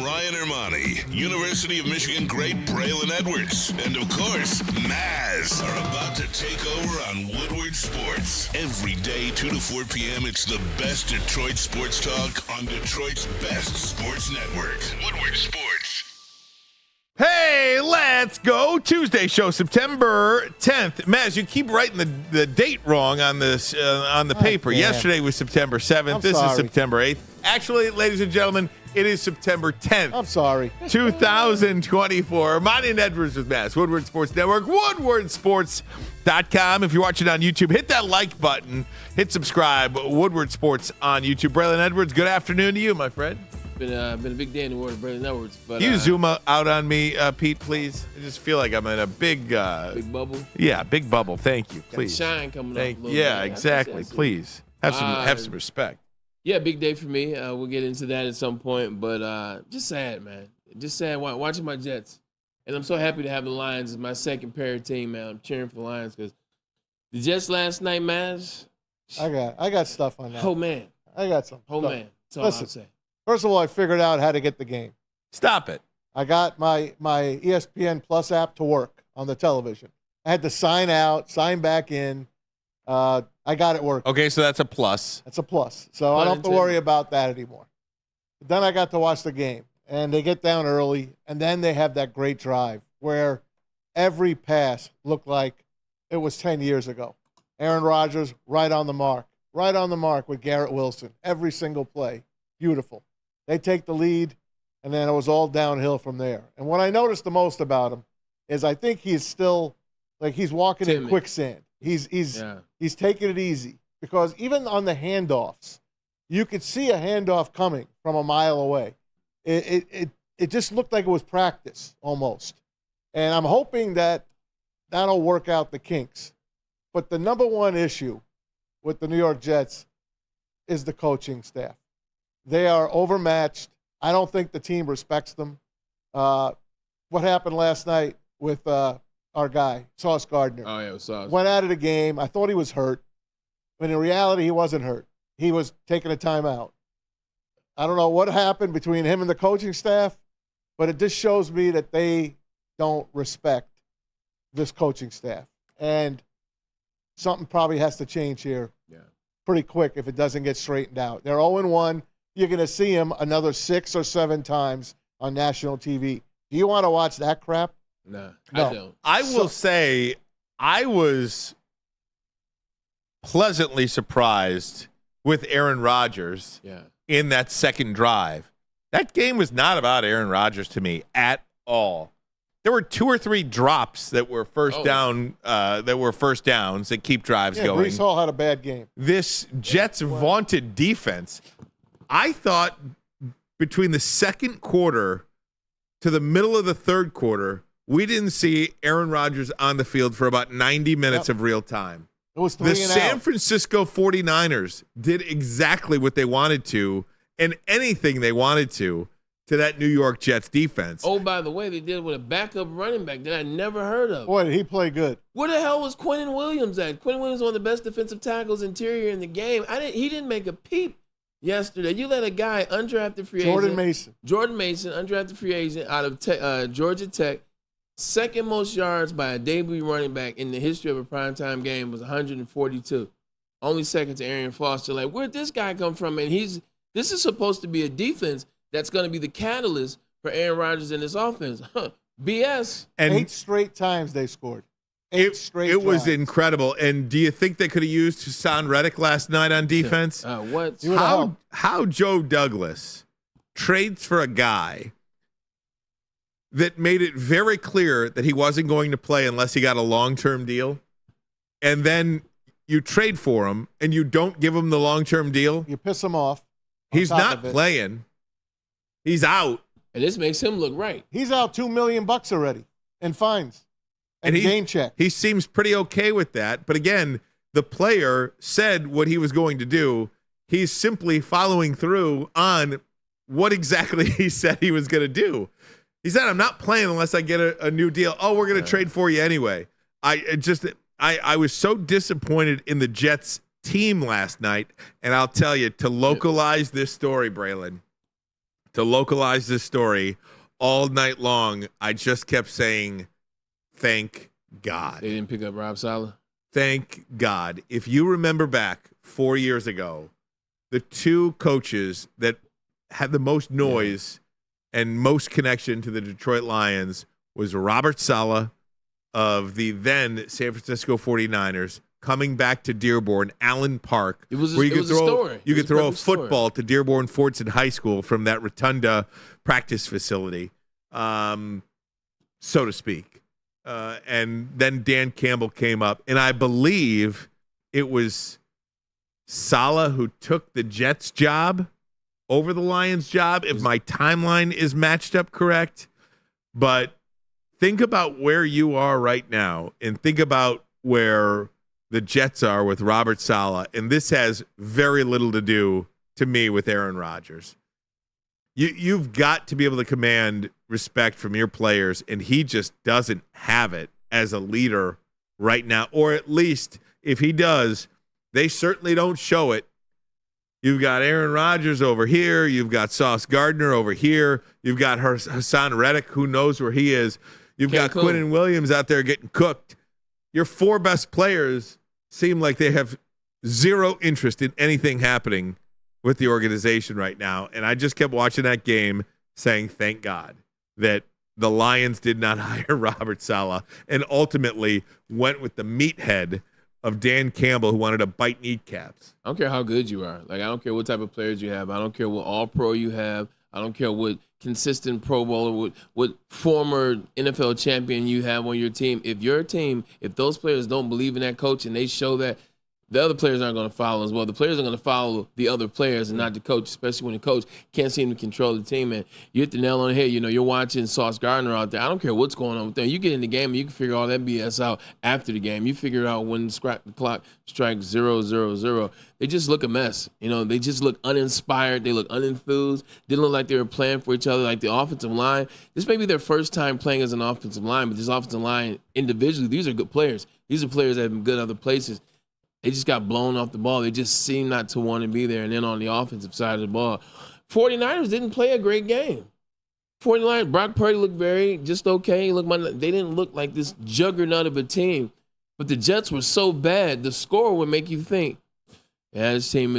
Ryan Ermanni, University of Michigan great Braylon Edwards, and of course, Maz are about to take over on Woodward Sports. Every day, 2 to 4 p.m., it's the best Detroit sports talk on Detroit's best sports network, Woodward Sports. Hey, let's go. Tuesday show, September 10th. Maz, you keep writing the date wrong on this on the paper. Yesterday was September 7th. This is September 8th. Actually, ladies and gentlemen, it is September 10th. I'm sorry. 2024. Ermanni and Edwards with Maz, Woodward Sports Network, woodwardsports.com. If you're watching on YouTube, hit that like button. Hit subscribe. Woodward Sports on YouTube. Braylon Edwards, good afternoon to you, my friend. Been a big day in the world of Braylon Edwards. But, Can you zoom out on me, Pete, please? I just feel like I'm in a big bubble. Yeah, big bubble. Thank you, please. Got shine coming up. Yeah, exactly. Please have some respect. Yeah, big day for me. We'll get into that at some point, but just sad, man. Just sad watching my Jets, and I'm so happy to have the Lions as my second pair of team, man. I'm cheering for the Lions because the Jets last night, man. I got stuff on that. Oh man, I got some. Oh man, that's all I'll say. First of all, I figured out how to get the game. Stop it. I got my ESPN Plus app to work on the television. I had to sign out, sign back in. I got it working. Okay, so that's a plus. That's a plus. So I don't have to worry about that anymore. But then I got to watch the game, and they get down early, and then they have that great drive where every pass looked like it was 10 years ago. Aaron Rodgers right on the mark with Garrett Wilson. Every single play. Beautiful. They take the lead, and then it was all downhill from there. And what I noticed the most about him is I think he's still like he's walking in quicksand. He's taking it easy because even on the handoffs, you could see a handoff coming from a mile away. It just looked like it was practice almost. And I'm hoping that that'll work out the kinks. But the number one issue with the New York Jets is the coaching staff. They are overmatched. I don't think the team respects them. What happened last night with our guy, Sauce Gardner? Oh, yeah, it was Sauce. Went out of the game. I thought he was hurt. But in reality, he wasn't hurt. He was taking a timeout. I don't know what happened between him and the coaching staff, but it just shows me that they don't respect this coaching staff. And something probably has to change here pretty quick if it doesn't get straightened out. They're 0-1. You're going to see him another 6 or 7 times on national TV. Do you want to watch that crap? No, No. I don't. I will say I was pleasantly surprised with Aaron Rodgers in that second drive. That game was not about Aaron Rodgers to me at all. There were 2 or 3 drops that were first downs that keep drives going. Breece Hall had a bad game. This Jets vaunted defense, I thought between the second quarter to the middle of the third quarter, we didn't see Aaron Rodgers on the field for about 90 minutes of real time. It was the San Francisco 49ers did exactly what they wanted to and anything they wanted to that New York Jets defense. Oh, by the way, they did it with a backup running back that I never heard of. Boy, did he play good. Where the hell was Quinnen Williams at? Quinnen Williams was one of the best defensive tackles interior in the game. He didn't make a peep yesterday. You let a guy, undrafted free agent. Jordan Mason, undrafted free agent out of Georgia Tech, second most yards by a debut running back in the history of a primetime game was 142. Only second to Arian Foster. Like, where'd this guy come from? And this is supposed to be a defense that's going to be the catalyst for Aaron Rodgers in this offense. BS. And 8 straight times they scored. 8 straight It was drives. incredible. And do you think they could have used Hassan Reddick last night on defense? What? How Joe Douglas trades for a guy that made it very clear that he wasn't going to play unless he got a long-term deal, and then you trade for him and you don't give him the long-term deal? You piss him off. He's not playing. He's out. And this makes him look right. He's out $2 million already in fines and game check. He seems pretty okay with that. But again, the player said what he was going to do. He's simply following through on what exactly he said he was going to do. He said, I'm not playing unless I get a new deal. Oh, we're going to trade for you anyway. I was so disappointed in the Jets team last night. And I'll tell you, to localize this story, Braylon, to localize this story, all night long, I just kept saying, thank God. They didn't pick up Rob Saleh? Thank God. If you remember back 4 years ago, the two coaches that had the most noise and most connection to the Detroit Lions was Robert Saleh of the then San Francisco 49ers, coming back to Dearborn, Allen Park, where you could throw a football to Dearborn Fordson High School from that rotunda practice facility, so to speak. And then Dan Campbell came up, and I believe it was Saleh who took the Jets job over the Lions job, if my timeline is matched up correct. But think about where you are right now, and think about where the Jets are with Robert Saleh, and this has very little to do, to me, with Aaron Rodgers. You've got to be able to command respect from your players, and he just doesn't have it as a leader right now. Or at least, if he does, they certainly don't show it. You've got Aaron Rodgers over here. You've got Sauce Gardner over here. You've got Hassan Reddick, who knows where he is. You've got Quinnen Williams out there getting cooked. Your four best players seem like they have zero interest in anything happening with the organization right now. And I just kept watching that game saying, thank God that the Lions did not hire Robert Saleh and ultimately went with the meathead of Dan Campbell, who wanted to bite kneecaps. I don't care how good you are. Like, I don't care what type of players you have. I don't care what all-pro you have. I don't care what consistent Pro Bowler, what former NFL champion you have on your team. If those players don't believe in that coach and they show that, the other players aren't going to follow as well. The players are going to follow the other players and not the coach, especially when the coach can't seem to control the team. And you hit the nail on the head. You know, you're watching Sauce Gardner out there. I don't care what's going on with them. You get in the game and you can figure all that BS out after the game. You figure out when the clock strikes 0-0-0. They just look a mess. You know, they just look uninspired. They look unenthused. Didn't look like they were playing for each other. Like the offensive line, this may be their first time playing as an offensive line, but this offensive line individually, these are good players. These are players that have been good other places. They just got blown off the ball. They just seem not to want to be there. And then on the offensive side of the ball, 49ers didn't play a great game. 49ers, Brock Purdy looked just okay. They didn't look like this juggernaut of a team. But the Jets were so bad, the score would make you think, yeah, this team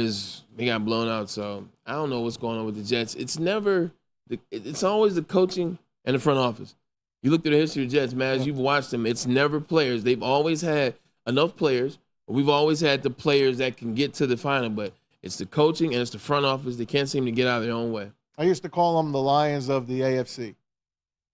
they got blown out. So I don't know what's going on with the Jets. It's always the coaching and the front office. You look through the history of the Jets, Maz, you've watched them. It's never players. They've always had enough players. We've always had the players that can get to the final, but it's the coaching and it's the front office. They can't seem to get out of their own way. I used to call them the Lions of the AFC.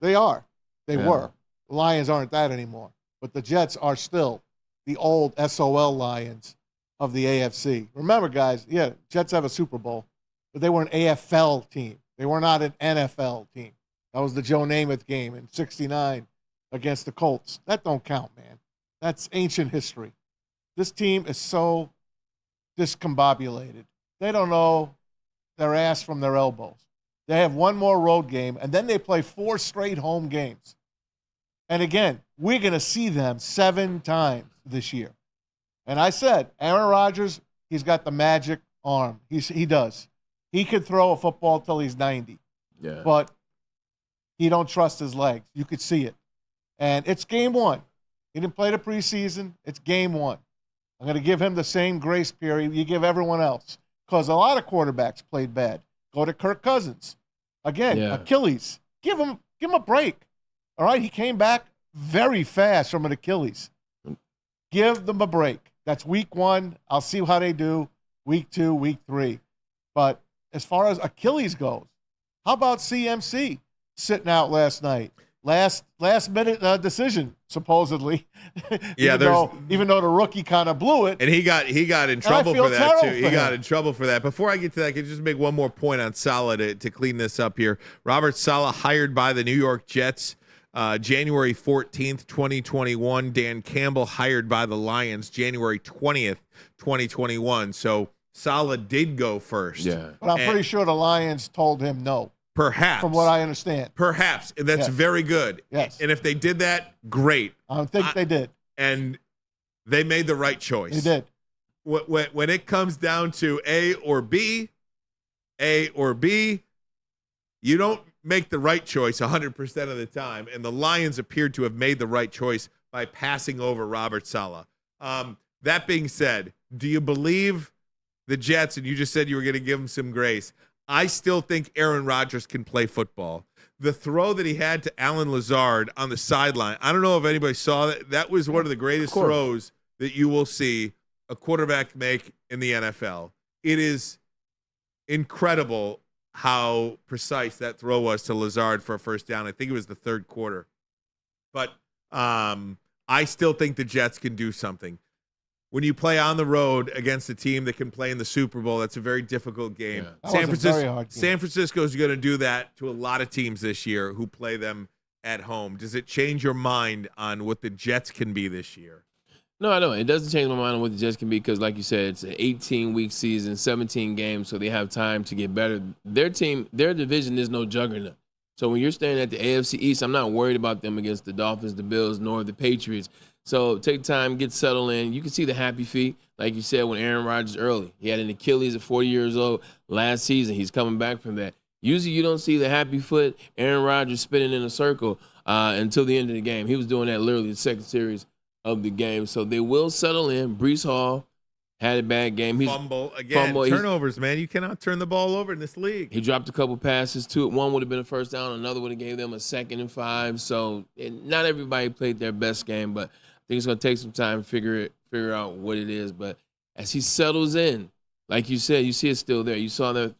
They are. They were. The Lions aren't that anymore. But the Jets are still the old SOL Lions of the AFC. Remember, guys, Jets have a Super Bowl, but they were an AFL team. They were not an NFL team. That was the Joe Namath game in '69 against the Colts. That don't count, man. That's ancient history. This team is so discombobulated. They don't know their ass from their elbows. They have one more road game, and then they play 4 straight home games. And again, we're going to see them 7 times this year. And I said, Aaron Rodgers, he's got the magic arm. He does. He could throw a football till he's 90. Yeah. But he don't trust his legs. You could see it. And it's game 1. He didn't play the preseason. It's game 1. I'm going to give him the same grace period you give everyone else, because a lot of quarterbacks played bad. Go to Kirk Cousins. Again, Achilles. Give him a break. All right, he came back very fast from an Achilles. Give them a break. That's week 1. I'll see how they do week 2, week 3. But as far as Achilles goes, how about CMC sitting out last night? Last minute decision, supposedly. Yeah, even though the rookie kind of blew it, and he got in trouble for that too. He got in trouble for that. Before I get to that, I can just make one more point on Saleh to clean this up here. Robert Saleh hired by the New York Jets January 14th, 2021. Dan Campbell hired by the Lions January 20th, 2021. So Saleh did go first. Yeah, but I'm pretty sure the Lions told him no. Perhaps. From what I understand. Perhaps. That's very good. Yes. And if they did that, great. I don't think they did. And they made the right choice. They did. When it comes down to A or B, you don't make the right choice 100% of the time, and the Lions appeared to have made the right choice by passing over Robert Saleh. That being said, do you believe the Jets, and you just said you were going to give them some grace, I still think Aaron Rodgers can play football. The throw that he had to Allen Lazard on the sideline, I don't know if anybody saw that. That was one of the greatest throws that you will see a quarterback make in the NFL. It is incredible how precise that throw was to Lazard for a first down. I think it was the third quarter. But I still think the Jets can do something. When you play on the road against a team that can play in the Super Bowl, that's a very difficult game. Yeah. San Francisco is going to do that to a lot of teams this year who play them at home. Does it change your mind on what the Jets can be this year? No, I don't. It doesn't change my mind on what the Jets can be because, like you said, it's an 18-week season, 17 games, so they have time to get better. Their team, their division is no juggernaut. So when you're staying at the AFC East, I'm not worried about them against the Dolphins, the Bills, nor the Patriots. So take time, get settled in. You can see the happy feet, like you said, when Aaron Rodgers early. He had an Achilles at 40 years old last season. He's coming back from that. Usually you don't see the happy foot, Aaron Rodgers spinning in a circle until the end of the game. He was doing that literally the second series of the game. So they will settle in. Breece Hall had a bad game. Fumble. Turnovers, man. You cannot turn the ball over in this league. He dropped a couple passes. One would have been a first down. Another would have gave them a 2nd and 5. So not everybody played their best game, but I think it's going to take some time to figure out what it is. But as he settles in, like you said, you see it still there. You saw the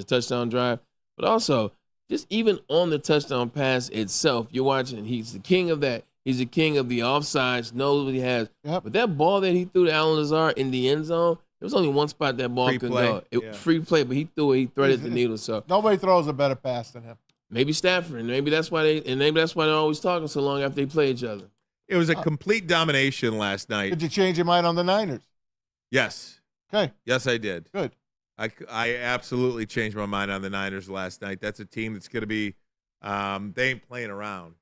touchdown drive. But also, just even on the touchdown pass itself, you're watching, he's the king of that. He's the king of the offsides, knows what he has. Yep. But that ball that he threw to Allen Lazard in the end zone, there was only one spot that ball could go. Free play, but he threw it. He threaded the needle. So nobody throws a better pass than him. Maybe Stafford. Maybe that's why they're always talking so long after they play each other. It was a complete domination last night. Did you change your mind on the Niners? Yes. Okay. Yes, I did. Good. I absolutely changed my mind on the Niners last night. That's a team that's going to be they ain't playing around.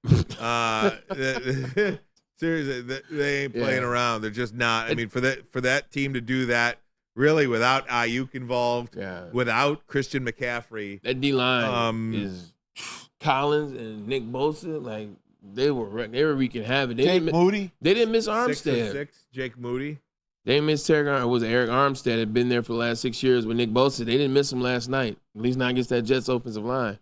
Seriously, they ain't playing around. They're just not. I mean, for that team to do that, really, without Ayuk involved, without Christian McCaffrey, that D line is Collins and Nick Bosa. Like they were wreaking havoc. Moody. They didn't miss Armstead. 6'6", Jake Moody. They didn't miss Eric Armstead had been there for the last 6 years with Nick Bosa. They didn't miss him last night. At least not against that Jets offensive line.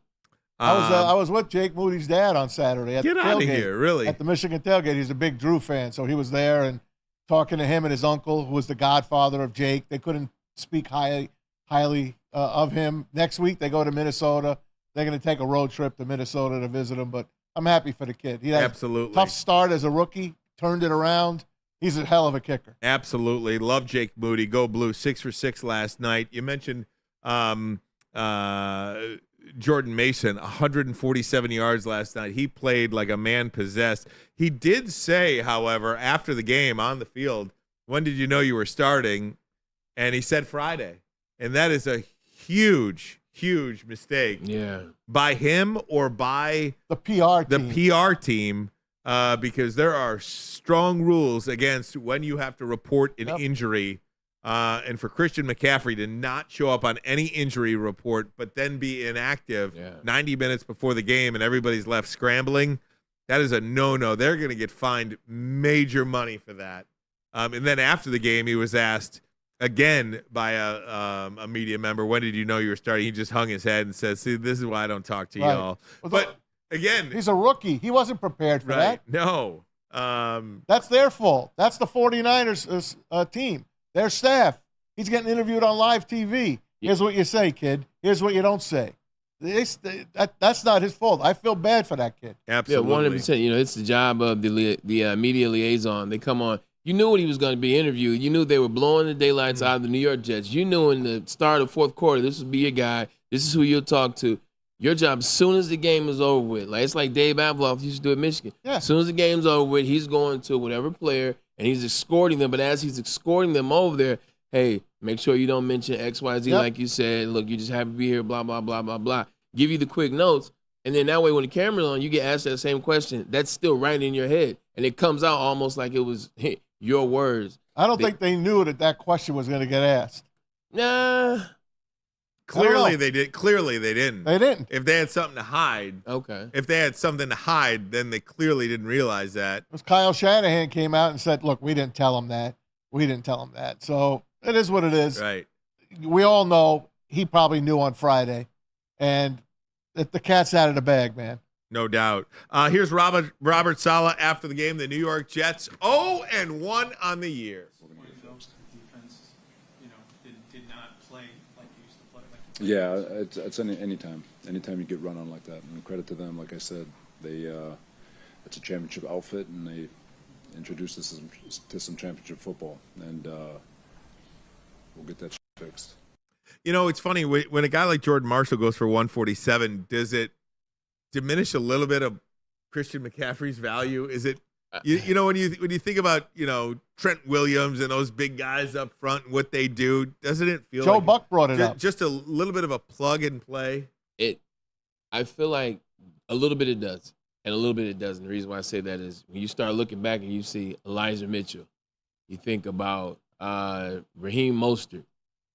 I was with Jake Moody's dad on Saturday at the tailgate. Get out of here, really? At the Michigan tailgate. He's a big Drew fan, so he was there and talking to him and his uncle, who was the godfather of Jake. They couldn't speak highly of him. Next week they go to Minnesota. They're going to take a road trip to Minnesota to visit him, but I'm happy for the kid. He had a tough start as a rookie, turned it around. He's a hell of a kicker. Absolutely. Love Jake Moody. Go Blue. 6 for 6 last night. You mentioned Jordan Mason, 147 yards last night. He played like a man possessed. He did say, however, after the game on the field, when did you know you were starting? And he said Friday. And that is a huge, huge mistake. Yeah. By him or by the PR team. Because there are strong rules against when you have to report an injury. And for Christian McCaffrey to not show up on any injury report, but then be inactive 90 minutes before the game and everybody's left scrambling, that is a no-no. They're going to get fined major money for that. And then after the game, he was asked again by a media member, when did you know you were starting? He just hung his head and said, see, this is why I don't talk to y'all. But again, he's a rookie. He wasn't prepared for that. No. That's their fault. That's the 49ers team. Their staff. He's getting interviewed on live TV. Here's what you say, kid. Here's what you don't say. That's not his fault. I feel bad for that kid. Absolutely. Yeah, 100%. You know, it's the job of the media liaison. They come on. You knew when he was going to be interviewed. You knew they were blowing the daylights out of the New York Jets. You knew in the start of fourth quarter, this would be your guy. This is who you'll talk to. Your job, as soon as the game is over with, like it's like Dave Abloff used to do at Michigan. Yeah. As soon as the game's over with, he's going to whatever player, and he's escorting them. But as he's escorting them over there, hey, make sure you don't mention X, Y, Z like you said. Look, you just happy to be here, blah, blah, blah, blah, blah. Give you the quick notes. And then that way when the camera's on, you get asked that same question. That's still right in your head. And it comes out almost like it was your words. I don't think they knew that question was going to get asked. Nah. Clearly they did. Clearly they didn't. They didn't. If they had something to hide, Okay. If they had something to hide, then they clearly didn't realize that. Because Kyle Shanahan came out and said, "Look, we didn't tell him that. We didn't tell him that." So it is what it is. Right. We all know he probably knew on Friday, and the cat's out of the bag, man. No doubt. Here's Robert Saleh after the game. The New York Jets 0-1 on the year. Defense, did not play like they used to play. Yeah, it's anytime you get run on like that. And credit to them, like I said, it's a championship outfit, and they introduced us to some championship football, and we'll get that shit fixed. It's funny when a guy like Jordan Marshall goes for 147. Does it diminish a little bit of Christian McCaffrey's value? Is it when you think about Trent Williams and those big guys up front and what they do, doesn't it feel Joe like Buck brought it up? Just a little bit of a plug and play? I feel like a little bit it does, and a little bit it doesn't. The reason why I say that is when you start looking back and you see Elijah Mitchell, you think about Raheem Mostert,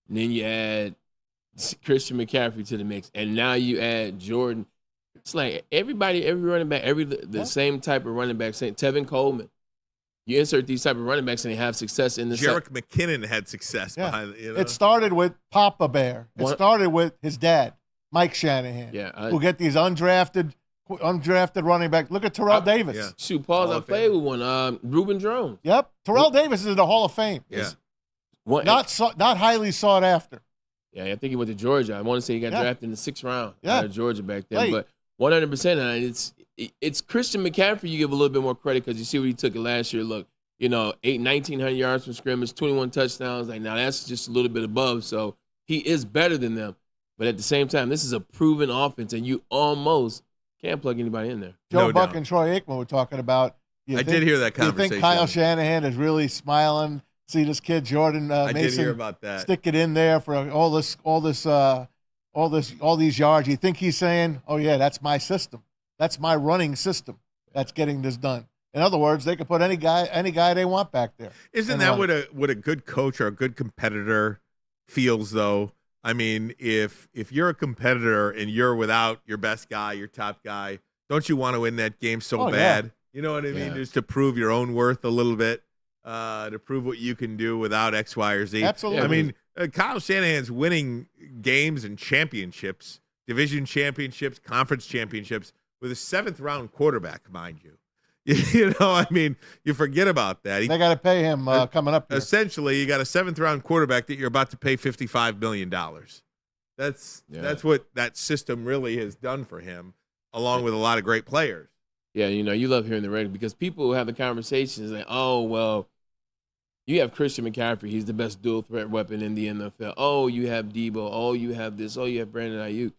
and then you add Christian McCaffrey to the mix, and now you add Jordan. It's like every running back, the same type of running back, saying Tevin Coleman. You insert these type of running backs and they have success in the Jerick McKinnon had success behind it. It started with Papa Bear. It started with his dad, Mike Shanahan, who get these undrafted running back. Look at Terrell Davis. Yeah. Shoot, Paul, I played with one. Ruben Jones. Yep, Terrell Davis is in the Hall of Fame. Yeah, not highly sought after. Yeah, I think he went to Georgia. I want to say he got drafted in the 6th round out of Georgia back then. Late. But 100%, it's Christian McCaffrey you give a little bit more credit because you see what he took it last year. Look, 1,900 yards from scrimmage, 21 touchdowns. Like, now that's just a little bit above. So he is better than them. But at the same time, this is a proven offense, and you almost can't plug anybody in there. Joe Buck and Troy Aikman were talking about. I did hear that conversation. You think Kyle Shanahan is really smiling? See this kid Jordan Mason. I did hear about that. Stick it in there for all these yards. You think he's saying, "Oh yeah, that's my system. That's my running system. That's getting this done." In other words, they could put any guy they want back there. Isn't that what a good coach or a good competitor feels though? I mean, if you're a competitor and you're without your best guy, your top guy, don't you want to win that game so bad? Yeah. You know what I mean? Just to prove your own worth a little bit, to prove what you can do without X, Y, or Z. Absolutely. I mean, Kyle Shanahan's winning games and championships, division championships, conference championships with a 7th round quarterback, mind you. I mean, you forget about that. They got to pay him coming up here. Essentially, you got a 7th round quarterback that you're about to pay $55 million. That's what that system really has done for him, along with a lot of great players. Yeah, you love hearing the radio because people have the conversations like, oh, well, you have Christian McCaffrey. He's the best dual threat weapon in the NFL. Oh, you have Debo. Oh, you have this. Oh, you have Brandon Ayuk.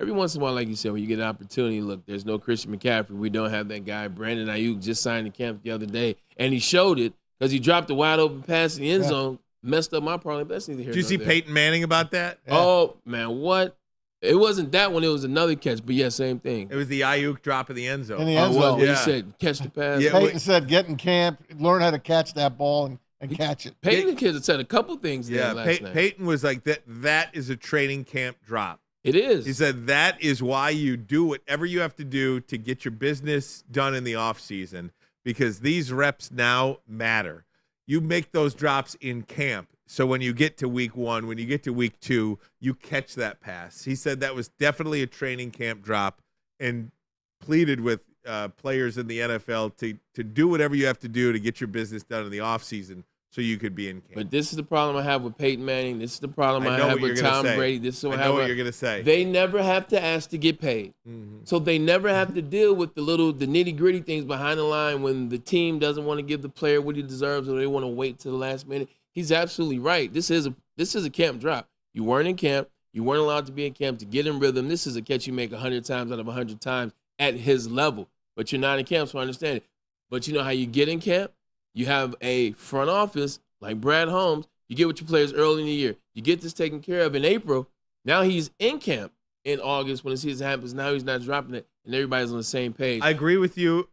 Every once in a while, like you said, when you get an opportunity, look, there's no Christian McCaffrey. We don't have that guy. Brandon Ayuk just signed the camp the other day, and he showed it because he dropped a wide open pass in the end zone, messed up my parlay. That's neither here nor there. Did you see Peyton Manning about that? Yeah. Oh, man, what? It wasn't that one. It was another catch, but yeah, same thing. It was the Ayuk drop in the end zone. In the end zone. He said, catch the pass. Yeah, Peyton said, get in camp, learn how to catch that ball and catch it. Peyton and kids said a couple things there last night. Peyton was like, that is a training camp drop. It is. He said that is why you do whatever you have to do to get your business done in the off season, because these reps now matter. You make those drops in camp. So when you get to week 1, when you get to week 2, you catch that pass. He said that was definitely a training camp drop and pleaded with players in the NFL to do whatever you have to do to get your business done in the off season so you could be in camp. But this is the problem I have with Peyton Manning. This is the problem I have with Tom Brady. This is what I know what you're going to say. They never have to ask to get paid. Mm-hmm. So they never have to deal with the nitty-gritty things behind the line when the team doesn't want to give the player what he deserves or they want to wait till the last minute. He's absolutely right. This is a camp drop. You weren't in camp. You weren't allowed to be in camp to get in rhythm. This is a catch you make 100 times out of 100 times at his level. But you're not in camp, so I understand it. But you know how you get in camp? You have a front office like Brad Holmes. You get with your players early in the year. You get this taken care of in April. Now he's in camp in August when the season happens. Now he's not dropping it, and everybody's on the same page. I agree with you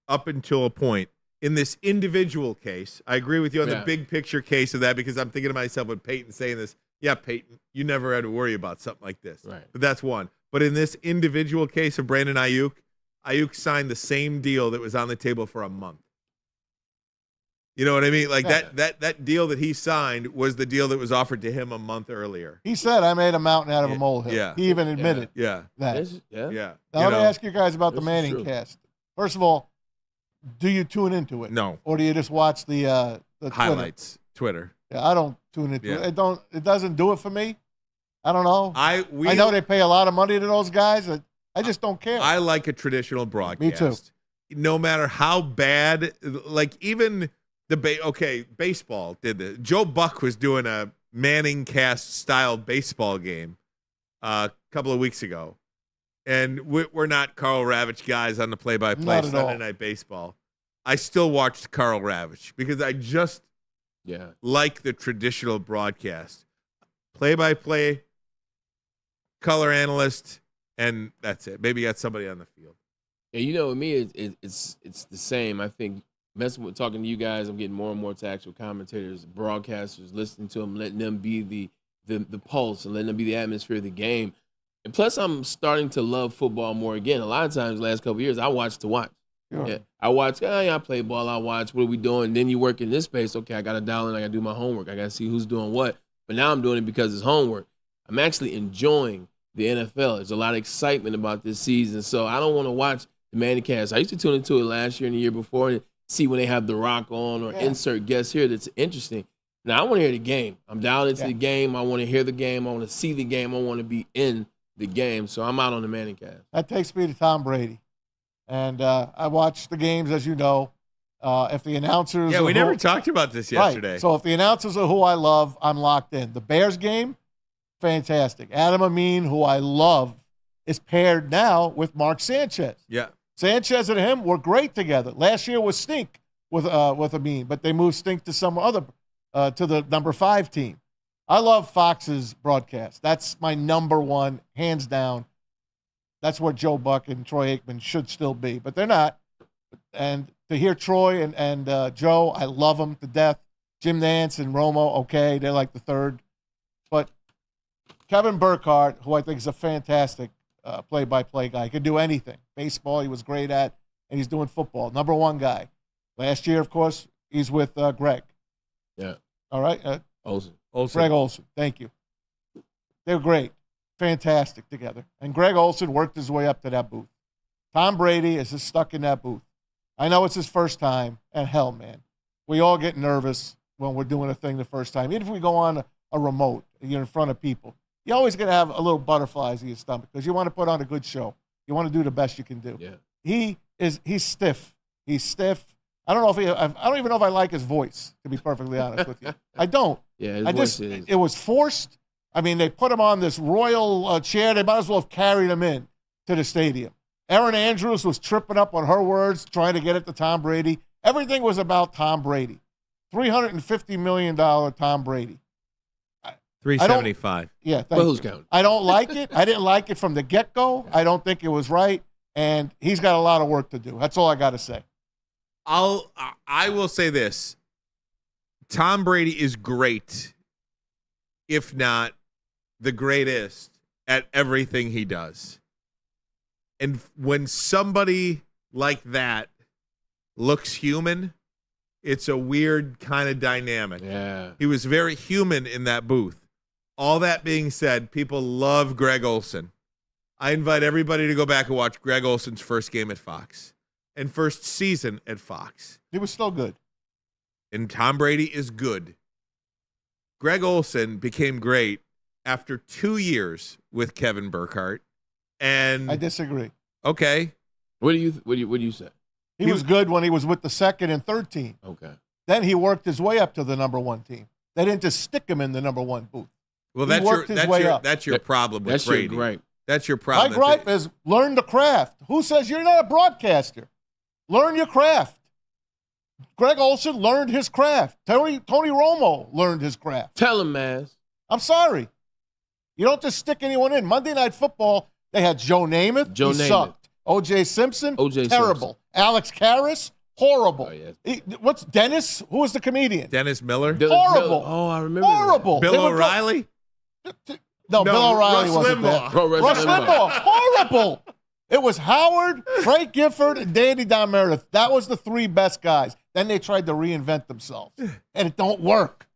up until a point. In this individual case, I agree with you on the big picture case of that because I'm thinking to myself with Peyton saying this, yeah, Peyton, you never had to worry about something like this. Right. But that's one. But in this individual case of Brandon Ayuk signed the same deal that was on the table for a month. You know what I mean? Like that deal that he signed was the deal that was offered to him a month earlier. He said, I made a mountain out of a molehill. Yeah. He even admitted that. Yeah. Now, let me ask you guys about the Manning cast. First of all, do you tune into it? No. Or do you just watch the highlights, Twitter? Yeah, I don't tune into it. It doesn't do it for me. I don't know. I know they pay a lot of money to those guys. I just don't care. I like a traditional broadcast. Me too. No matter how bad, like even baseball did this. Joe Buck was doing a Manning cast style baseball game a couple of weeks ago. And we're not Carl Ravitch guys on the play-by-play Sunday Night Baseball. I still watched Carl Ravitch because I just like the traditional broadcast. Play-by-play, color analyst, and that's it. Maybe you got somebody on the field. Yeah, with me, it's the same. I think talking to you guys, I'm getting more and more to actual commentators, broadcasters, listening to them, letting them be the pulse and letting them be the atmosphere of the game. And plus, I'm starting to love football more again. A lot of times, the last couple of years, I watch to watch. Sure. Yeah, I watch. I play ball. I watch. What are we doing? Then you work in this space. Okay, I got to dial in. I got to do my homework. I got to see who's doing what. But now I'm doing it because it's homework. I'm actually enjoying the NFL. There's a lot of excitement about this season. So I don't want to watch the Manning cast. I used to tune into it last year and the year before and see when they have The Rock on or insert guests here that's interesting. Now I want to hear the game. I'm dialed into the game. I want to hear the game. I want to see the game. I want to be in the game. So I'm out on the Manning cast. That takes me to Tom Brady. And I watch the games, as you know. If the announcers we never talked about this yesterday. Right. So if the announcers are who I love, I'm locked in. The Bears game, fantastic. Adam Amin, who I love, is paired now with Mark Sanchez. Yeah. Sanchez and him were great together. Last year was Stink with Amin, but they moved Stink to some other to the number 5 team. I love Fox's broadcast. That's my number one, hands down. That's where Joe Buck and Troy Aikman should still be, but they're not. And to hear Troy and Joe, I love them to death. Jim Nantz and Romo, okay, they're like the third. But Kevin Burkhardt, who I think is a fantastic play-by-play guy, can do anything. Baseball, he was great at, and he's doing football. Number one guy. Last year, of course, he's with Greg. Yeah. All right? Olsen. Greg Olsen. Thank you. They're great. Fantastic together. And Greg Olsen worked his way up to that booth. Tom Brady is just stuck in that booth. I know it's his first time, and hell, man, we all get nervous when we're doing a thing the first time. Even if we go on a remote, you're in front of people, you always going to have a little butterflies in your stomach because you want to put on a good show. You want to do the best you can do. Yeah. He's stiff. He's stiff. I don't even know if I like his voice, to be perfectly honest with you. I don't. Yeah, it was forced. I mean, they put him on this royal chair. They might as well have carried him in to the stadium. Erin Andrews was tripping up on her words, trying to get it to Tom Brady. Everything was about Tom Brady. $350 million Tom Brady. $375. Yeah, well, who's counting? I don't like it. I didn't like it from the get-go. I don't think it was right, and he's got a lot of work to do. That's all I got to say. I will say this. Tom Brady is great, if not the greatest, at everything he does. And when somebody like that looks human, it's a weird kind of dynamic. Yeah. He was very human in that booth. All that being said, people love Greg Olsen. I invite everybody to go back and watch Greg Olsen's first game at Fox and first season at Fox. He was still good. And Tom Brady is good. Greg Olsen became great after 2 years with Kevin Burkhardt. And I disagree. Okay. What do you say? He was good when he was with the second and third team. Okay. Then he worked his way up to the number one team. They didn't just stick him in the number one booth. Well, that's your problem with Brady. Right. That's your problem. My gripe is learn the craft. Who says you're not a broadcaster? Learn your craft. Greg Olsen learned his craft. Tony Romo learned his craft. Tell him, man. I'm sorry. You don't just stick anyone in. Monday Night Football, they had Joe Namath. He sucked. O.J. Simpson, terrible. Alex Karras, horrible. Oh, yeah. What's Dennis? Who was the comedian? Dennis Miller. Horrible. Oh, I remember. Horrible. Bill O'Reilly. No, Bill O'Reilly Rush wasn't Limbaugh. there. Rush Limbaugh. Horrible. It was Howard, Frank Gifford, and Danny Don Meredith. That was the three best guys. Then they tried to reinvent themselves, and it don't work.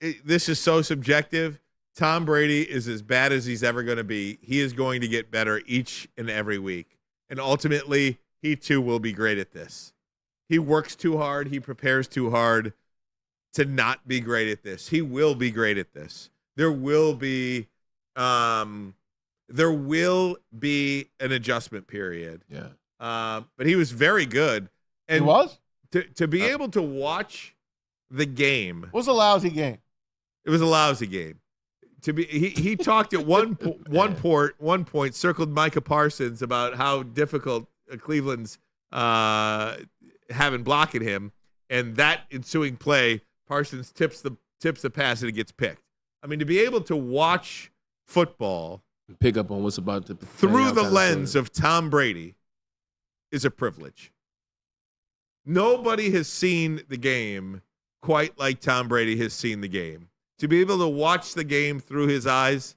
This is so subjective. Tom Brady is as bad as he's ever going to be. He is going to get better each and every week. And ultimately, he too will be great at this. He works too hard. He prepares too hard to not be great at this. He will be great at this. There will be an adjustment period. Yeah. But he was very good. And he was? To be able to watch the game. It was a lousy game. It was a lousy game. He talked at one point, circled Micah Parsons about how difficult Cleveland's having blocking him, and that ensuing play, Parsons tips the pass and it gets picked. I mean, to be able to watch football, pick up on what's about to through the lens of Tom Brady is a privilege. Nobody has seen the game quite like Tom Brady has seen the game. To be able to watch the game through his eyes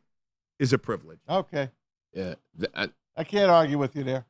is a privilege. Okay. Yeah. I can't argue with you there.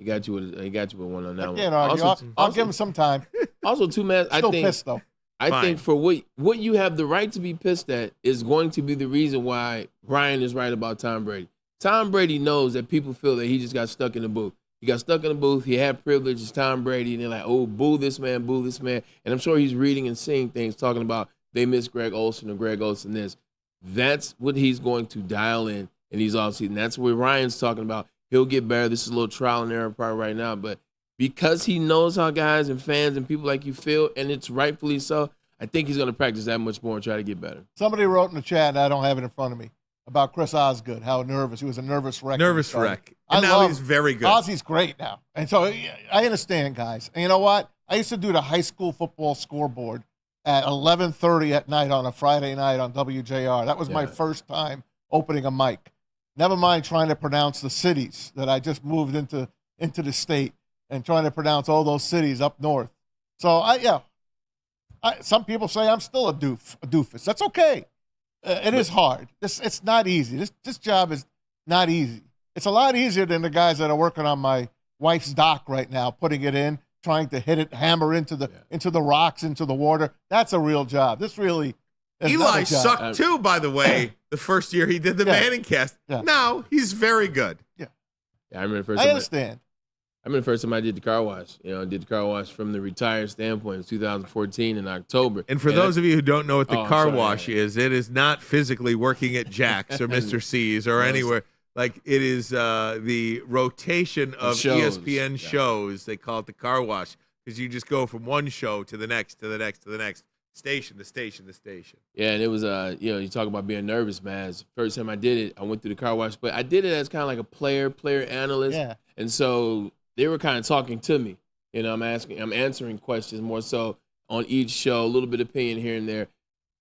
He got you with one on that one. I can't argue. I'll give him some time. Also, too, man, Still pissed, though. I think for what you have the right to be pissed at is going to be the reason why Ryan is right about Tom Brady. Tom Brady knows that people feel that he just got stuck in the booth. He got stuck in the booth. He had privilege. It's Tom Brady. And they're like, oh, boo this man, boo this man. And I'm sure he's reading and seeing things talking about they miss Greg Olsen or Greg Olsen this. That's what he's going to dial in these offseason. That's what Ryan's talking about. He'll get better. This is a little trial and error part right now. But because he knows how guys and fans and people like you feel, and it's rightfully so, I think he's going to practice that much more and try to get better. Somebody wrote in the chat, and I don't have it in front of me, about Chris Osgood, how nervous. He was a nervous wreck. Nervous wreck. And now he's very good. Ozzy's great now. And so I understand, guys. And you know what? I used to do the high school football scoreboard at 11:30 at night on a Friday night on WJR. That was my first time opening a mic. Never mind trying to pronounce the cities that I just moved into the state and trying to pronounce all those cities up north. So, some people say I'm still a doofus. That's okay. It is hard. It's not easy. This job is not easy. It's a lot easier than the guys that are working on my wife's dock right now, putting it in, trying to hit it, hammer into the rocks, into the water. That's a real job. This really is Eli not a job. sucked too, by the way, the first year he did the Manning cast. Yeah. Now he's very good. Yeah. I remember the first I time understand. I remember the first time I did the car wash. I did the car wash from the retired standpoint in 2014 in October. And for those of you who don't know what the car wash is, it is not physically working at Jack's or Mr. C's or anywhere. Like, it is the rotation of shows. ESPN shows. They call it the car wash because you just go from one show to the next, to the next, to the next, station to station to station. Yeah, and it was, you talk about being nervous, man. It's the first time I did it, I went through the car wash. But I did it as kind of like a player analyst. Yeah. And so they were kind of talking to me. I'm answering questions more so on each show, a little bit of opinion here and there.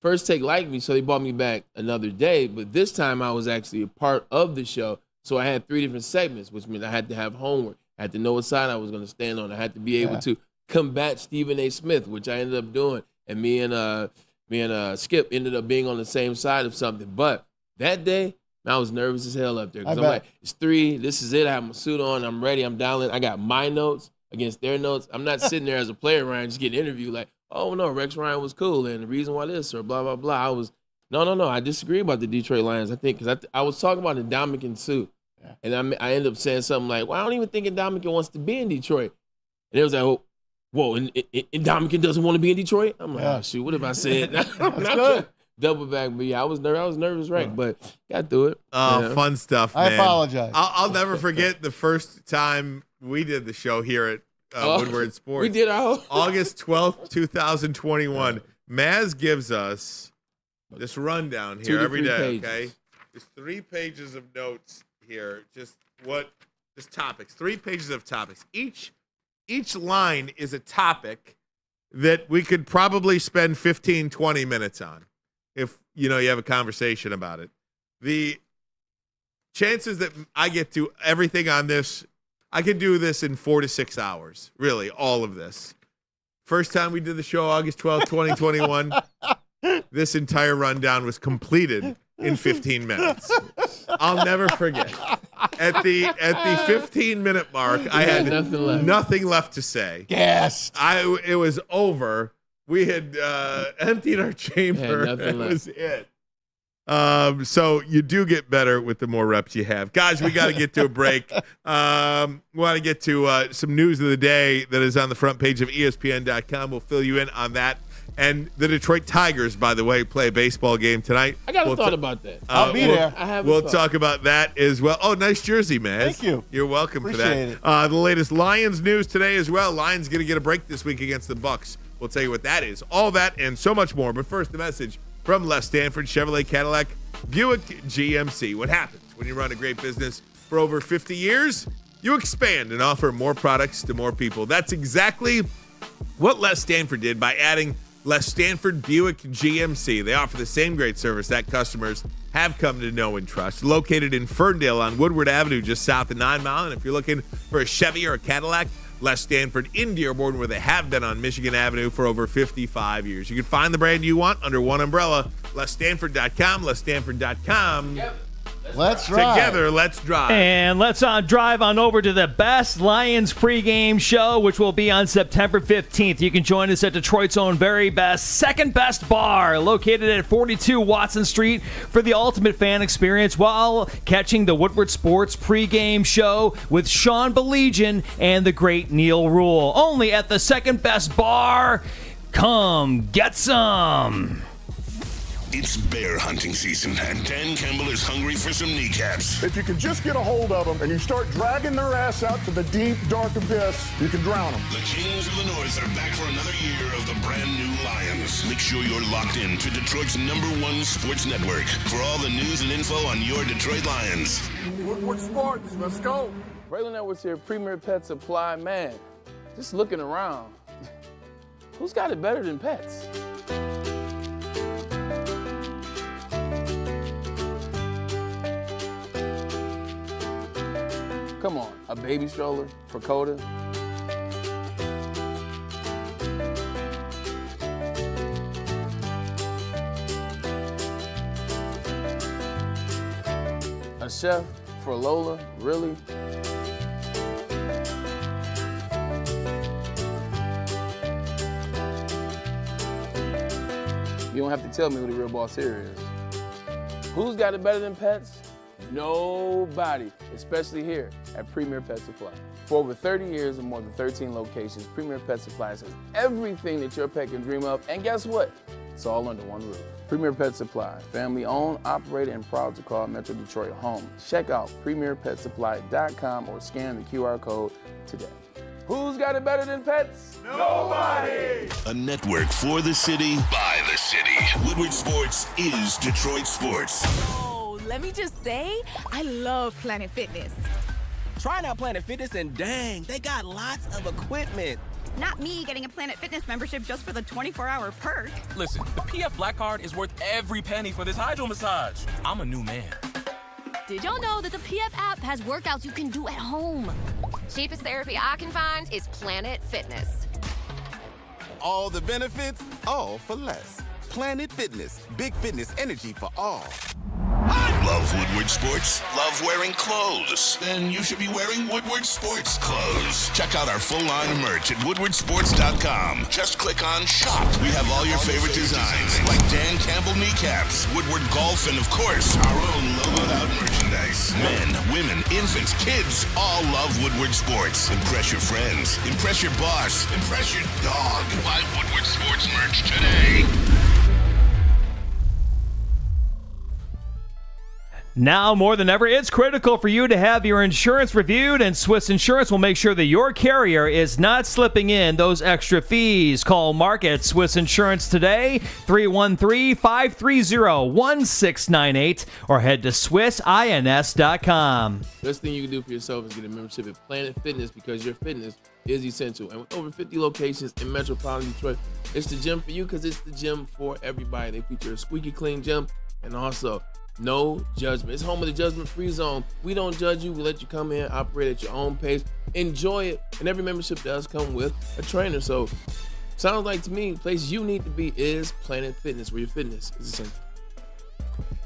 First Take liked me, so they brought me back another day. But this time I was actually a part of the show. So I had 3 different segments, which means I had to have homework. I had to know what side I was going to stand on. I had to be able to combat Stephen A. Smith, which I ended up doing. And me and Skip ended up being on the same side of something. But that day, I was nervous as hell up there. Because I'm like, it's 3. This is it. I have my suit on. I'm ready. I'm dialing. I got my notes against their notes. I'm not sitting there as a player, Ryan, just getting interviewed like, oh, no, Rex Ryan was cool, and the reason why this, or blah, blah, blah. I was, no, I disagree about the Detroit Lions, I think, because I was talking about Ndamukong Suh, and I ended up saying something like, well, I don't even think Ndamukong wants to be in Detroit. And it was like, whoa, and Ndamukong doesn't want to be in Detroit? I'm like, oh, shoot, what have I said? That's good. Double back, but I was nervous, right? But got through it. Oh, fun stuff, man. I apologize. I'll never forget the first time we did the show here at Woodward Sports. We did our August 12th, 2021. Maz gives us this rundown here every day, okay? There's 3 pages of notes here. Just topics. 3 pages of topics. Each line is a topic that we could probably spend 15, 20 minutes on if you have a conversation about it. The chances that I get to everything on this, I could do this in 4 to 6 hours, really, all of this. First time we did the show, August 12th, 2021, this entire rundown was completed in 15 minutes. I'll never forget. At the 15-minute mark, I had nothing left to say. Gassed. It was over. We had emptied our chamber. That was it. So you do get better with the more reps you have. Guys, we got to get to a break. We want to get to some news of the day that is on the front page of ESPN.com. We'll fill you in on that. And the Detroit Tigers, by the way, play a baseball game tonight. I got a thought about that. I'll be there. We'll talk about that as well. Oh, nice jersey, man. Thank you. You're welcome Appreciate for that. The latest Lions news today as well. Lions going to get a break this week against the Bucs. We'll tell you what that is. All that and so much more. But first, the message from Les Stanford Chevrolet Cadillac Buick GMC. What happens when you run a great business for over 50 years? You expand and offer more products to more people. That's exactly what Les Stanford did by adding Les Stanford Buick GMC. They offer the same great service that customers have come to know and trust. Located in Ferndale on Woodward Avenue, just south of 9 Mile. And if you're looking for a Chevy or a Cadillac, Les Stanford in Dearborn, where they have been on Michigan Avenue for over 55 years. You can find the brand you want under one umbrella. LesStanford.com, LesStanford.com. Yep. Let's drive. Together, let's drive. And let's drive on over to the best Lions pregame show, which will be on September 15th. You can join us at Detroit's own very best, second best bar, located at 42 Watson Street, for the ultimate fan experience while catching the Woodward Sports pregame show with Sean Belegian and the great Neil Rule. Only at the second best bar. Come get some. It's bear hunting season, and Dan Campbell is hungry for some kneecaps. If you can just get a hold of them and you start dragging their ass out to the deep, dark abyss, you can drown them. The Kings of the North are back for another year of the brand new Lions. Make sure you're locked in to Detroit's #1 sports network for all the news and info on your Detroit Lions. Woodward Sports, let's go. Braylon Edwards here, Premier Pet Supply. Man, just looking around, who's got it better than pets? Come on, a baby stroller for Coda? A chef for Lola? Really? You don't have to tell me who the real boss here is. Who's got it better than pets? Nobody, especially here at Premier Pet Supply. For over 30 years and more than 13 locations, Premier Pet Supply has everything that your pet can dream of, and guess what? It's all under one roof. Premier Pet Supply, family owned, operated, and proud to call Metro Detroit home. Check out premierpetsupply.com or scan the QR code today. Who's got it better than pets? Nobody! A network for the city, by the city. Woodward Sports is Detroit Sports. Let me just say, I love Planet Fitness. Trying out Planet Fitness and dang, they got lots of equipment. Not me getting a Planet Fitness membership just for the 24-hour perk. Listen, the PF Black Card is worth every penny for this hydro massage. I'm a new man. Did y'all know that the PF app has workouts you can do at home? Cheapest therapy I can find is Planet Fitness. All the benefits, all for less. Planet Fitness, big fitness energy for all. Love Woodward Sports? Love wearing clothes? Then you should be wearing Woodward Sports clothes. Check out our full line of merch at woodwardsports.com. Just click on shop. We have all your favorite designs, like Dan Campbell kneecaps, Woodward Golf, and of course, our own logoed out merchandise. Men, women, infants, kids, all love Woodward Sports. Impress your friends. Impress your boss. Impress your dog. Buy Woodward Sports merch today. Now more than ever, it's critical for you to have your insurance reviewed, and Swiss Insurance will make sure that your carrier is not slipping in those extra fees. Call Mark at Swiss Insurance today, 313-530-1698, or head to SwissINS.com. Best thing you can do for yourself is get a membership at Planet Fitness, because your fitness is essential. And with over 50 locations in metropolitan Detroit, it's the gym for you because it's the gym for everybody. They feature a squeaky clean gym and also no judgment. It's home of the judgment-free zone. We don't judge you. We let you come in, operate at your own pace, enjoy it. And every membership does come with a trainer. So Sounds like to me, the place you need to be is Planet Fitness, where your fitness is essential.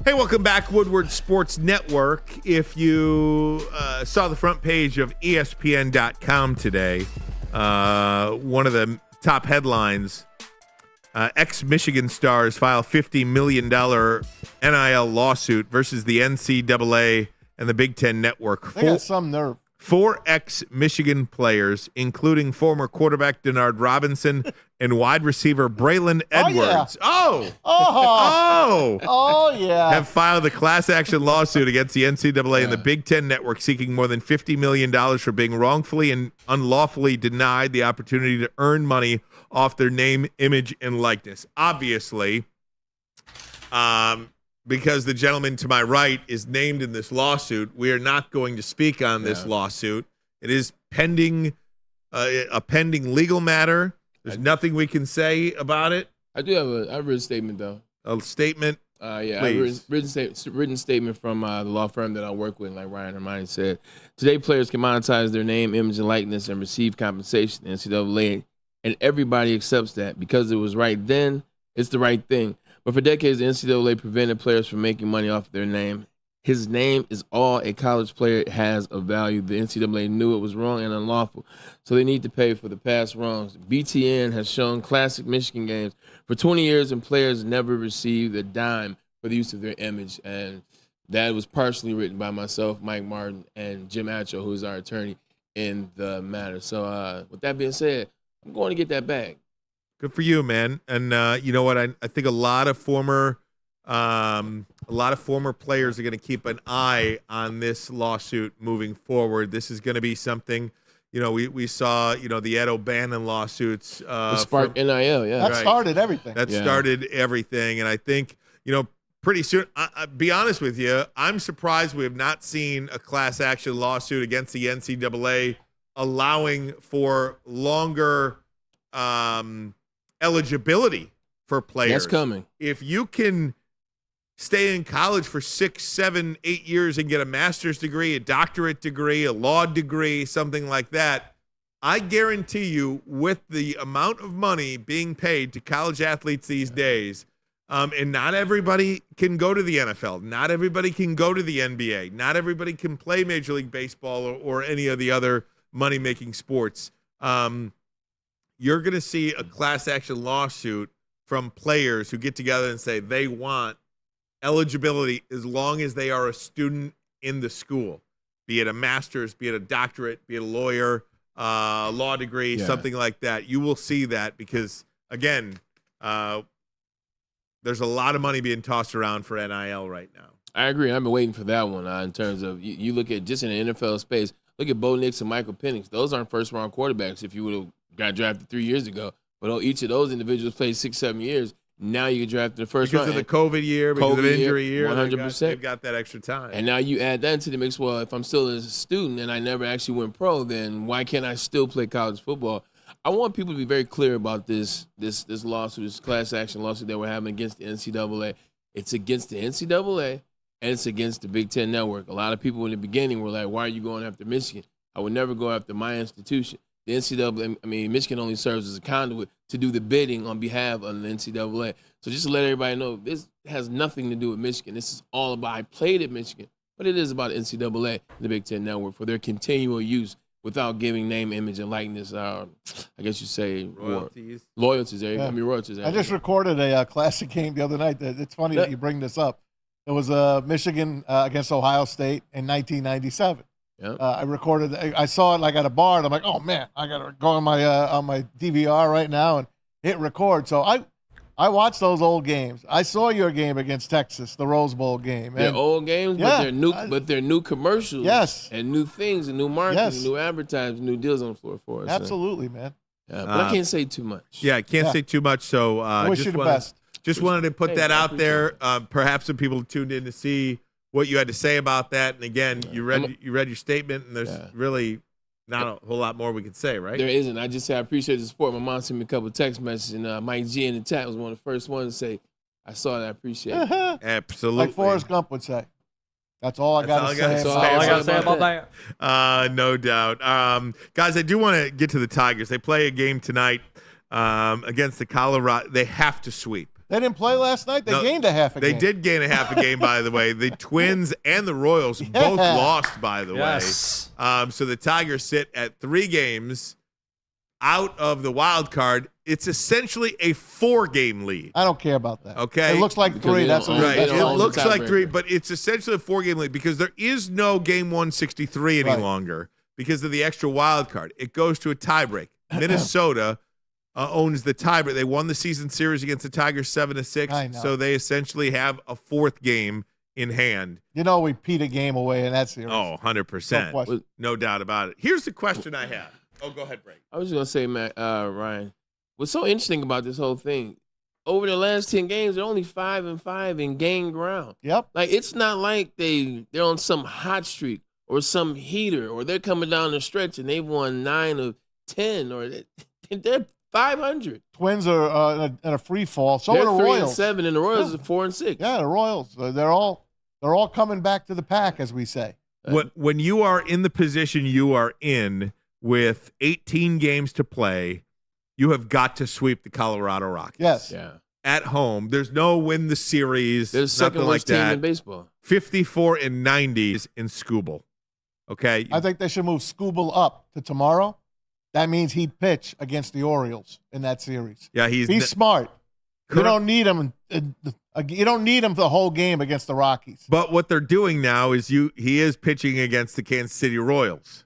Hey, welcome back, Woodward Sports Network. If you saw the front page of ESPN.com today, one of the top headlines, ex-Michigan stars file $50 million NIL lawsuit versus the NCAA and the Big Ten Network. They got some nerve. 4 ex-Michigan players, including former quarterback Denard Robinson and wide receiver Braylon Edwards. Have filed a class action lawsuit against the NCAA and the Big Ten Network, seeking more than $50 million for being wrongfully and unlawfully denied the opportunity to earn money off their name, image, and likeness. Obviously, because the gentleman to my right is named in this lawsuit, we are not going to speak on this lawsuit. It is pending, a pending legal matter. There's nothing we can say about it. I do have a written statement, though. A statement? Yeah, I have a written statement from the law firm that I work with, like Ryan Ermanni said. Today, players can monetize their name, image, and likeness and receive compensation. The NCAA, and everybody accepts that. Because it was right then, it's the right thing. But for decades, the NCAA prevented players from making money off their name. His name is all a college player has of value. The NCAA knew it was wrong and unlawful, so they need to pay for the past wrongs. BTN has shown classic Michigan games for 20 years, and players never received a dime for the use of their image. And that was partially written by myself, Mike Martin, and Jim Atcho, who is our attorney in the matter. So with that being said, I'm going to get that back. Good for you, man. And you know what? I think a lot of former players are going to keep an eye on this lawsuit moving forward. This is going to be something. You know, we saw the Ed O'Bannon lawsuits. Spark NIL, yeah. That started everything. That started everything, and I think pretty soon. I'll be honest with you, I'm surprised we have not seen a class action lawsuit against the NCAA allowing for longer eligibility for players. That's coming. If you can stay in college for 6, 7, 8 years and get a master's degree, a doctorate degree, a law degree, something like that, I guarantee you, with the amount of money being paid to college athletes these days, and not everybody can go to the NFL, not everybody can go to the NBA, not everybody can play Major League Baseball or any of the other money-making sports. You're going to see a class action lawsuit from players who get together and say they want eligibility as long as they are a student in the school, be it a master's, be it a doctorate, be it a lawyer, law degree, something like that. You will see that because, again, there's a lot of money being tossed around for NIL right now. I agree. I've been waiting for that one in terms of you look at just in the NFL space, look at Bo Nix and Michael Penix. Those aren't first-round quarterbacks if you would have got drafted 3 years ago. But each of those individuals played 6, 7 years. Now you get drafted in the first round. Because of the COVID year, because of injury year. 100%. They've got that extra time. And now you add that into the mix. Well, if I'm still a student and I never actually went pro, then why can't I still play college football? I want people to be very clear about this lawsuit, this class action lawsuit that we're having against the NCAA. It's against the NCAA, and it's against the Big Ten Network. A lot of people in the beginning were like, why are you going after Michigan? I would never go after my institution. The NCAA, Michigan only serves as a conduit to do the bidding on behalf of the NCAA. So just to let everybody know, this has nothing to do with Michigan. This is all about, I played at Michigan, but it is about NCAA, the Big Ten Network, for their continual use without giving name, image, and likeness, I guess you say royalties. Royalties, there. Yeah. Royalties. I just recorded a classic game the other night. It's funny that you bring this up. It was Michigan against Ohio State in 1997. Yep. I recorded. I saw it like at a bar, and I'm like, "Oh man, I gotta go on my DVR right now and hit record." So I watched those old games. I saw your game against Texas, the Rose Bowl game. They're old games, but they're new commercials, and new things, and new marketing, new advertising, new deals on the floor for us. Absolutely, man. Yeah, but I can't say too much. Yeah, I can't say too much. So I wish you the best. Just wanted to put that out there. Perhaps some people tuned in to see what you had to say about that. And again, you read your statement, and there's really not a whole lot more we could say, right? There isn't. I just say I appreciate the support. My mom sent me a couple of text messages, and Mike G in the chat was one of the first ones to say, I saw that, I appreciate it. Absolutely. Like Forrest Gump would say. That's all I got to say. That's all I got to say about that. No doubt. Guys, I do want to get to the Tigers. They play a game tonight against the Colorado. They have to sweep. They didn't play last night. They gained a half a game. They did gain a half a game, by the way. The Twins and the Royals both lost, by the way. So the Tigers sit at 3 games out of the wild card. It's essentially a 4-game lead. I don't care about that. Okay, it looks like 3. That's right. It looks like 3, but it's essentially a 4-game lead because there is no game 163 any longer because of the extra wild card. It goes to a tiebreak. Minnesota owns the tiebreak. They won the season series against the Tigers 7-6, so they essentially have a 4th game in hand. We peed a game away in that series. Oh, 100%. No doubt about it. Here's the question I have. Oh, go ahead, Bray. I was just going to say, Matt, Ryan, what's so interesting about this whole thing, over the last 10 games, they're only 5-5 in gained ground. Yep. Like, it's not like they're on some hot streak or some heater or they're coming down the stretch and they've won 9 of 10 or they're 500. Twins are in a free fall. So they're are the Royals. 3-7 and the Royals are 4-6. Yeah, the Royals. They're all coming back to the pack, as we say. When you are in the position you are in with 18 games to play, you have got to sweep the Colorado Rockies. Yes. Yeah. At home, there's no win the series. There's second worst team in baseball. 54-90 in Scooble. Okay. I think they should move Scooble up to tomorrow. That means he'd pitch against the Orioles in that series. Yeah, he's smart. You don't need him. You don't need him for the whole game against the Rockies. But what they're doing now is he is pitching against the Kansas City Royals.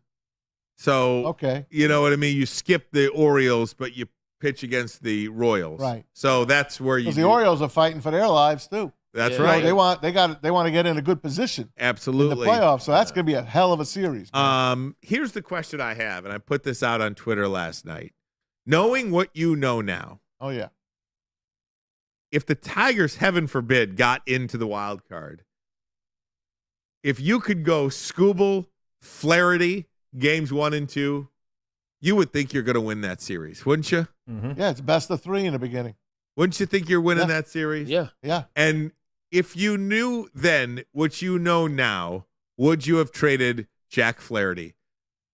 So, okay, you know what I mean? You skip the Orioles, but you pitch against the Royals. Right. So that's where you. Because the Orioles are fighting for their lives too. That's right. They want to get in a good position. Absolutely. In the playoffs. So that's going to be a hell of a series. Here's the question I have, and I put this out on Twitter last night. Knowing what you know now. Oh yeah. If the Tigers, heaven forbid, got into the wild card, if you could go Scooble, Flaherty, games 1 and 2, you would think you're going to win that series, wouldn't you? Mm-hmm. Yeah, it's best of 3 in the beginning. Wouldn't you think you're winning that series? Yeah. Yeah. And if you knew then what you know now, would you have traded Jack Flaherty?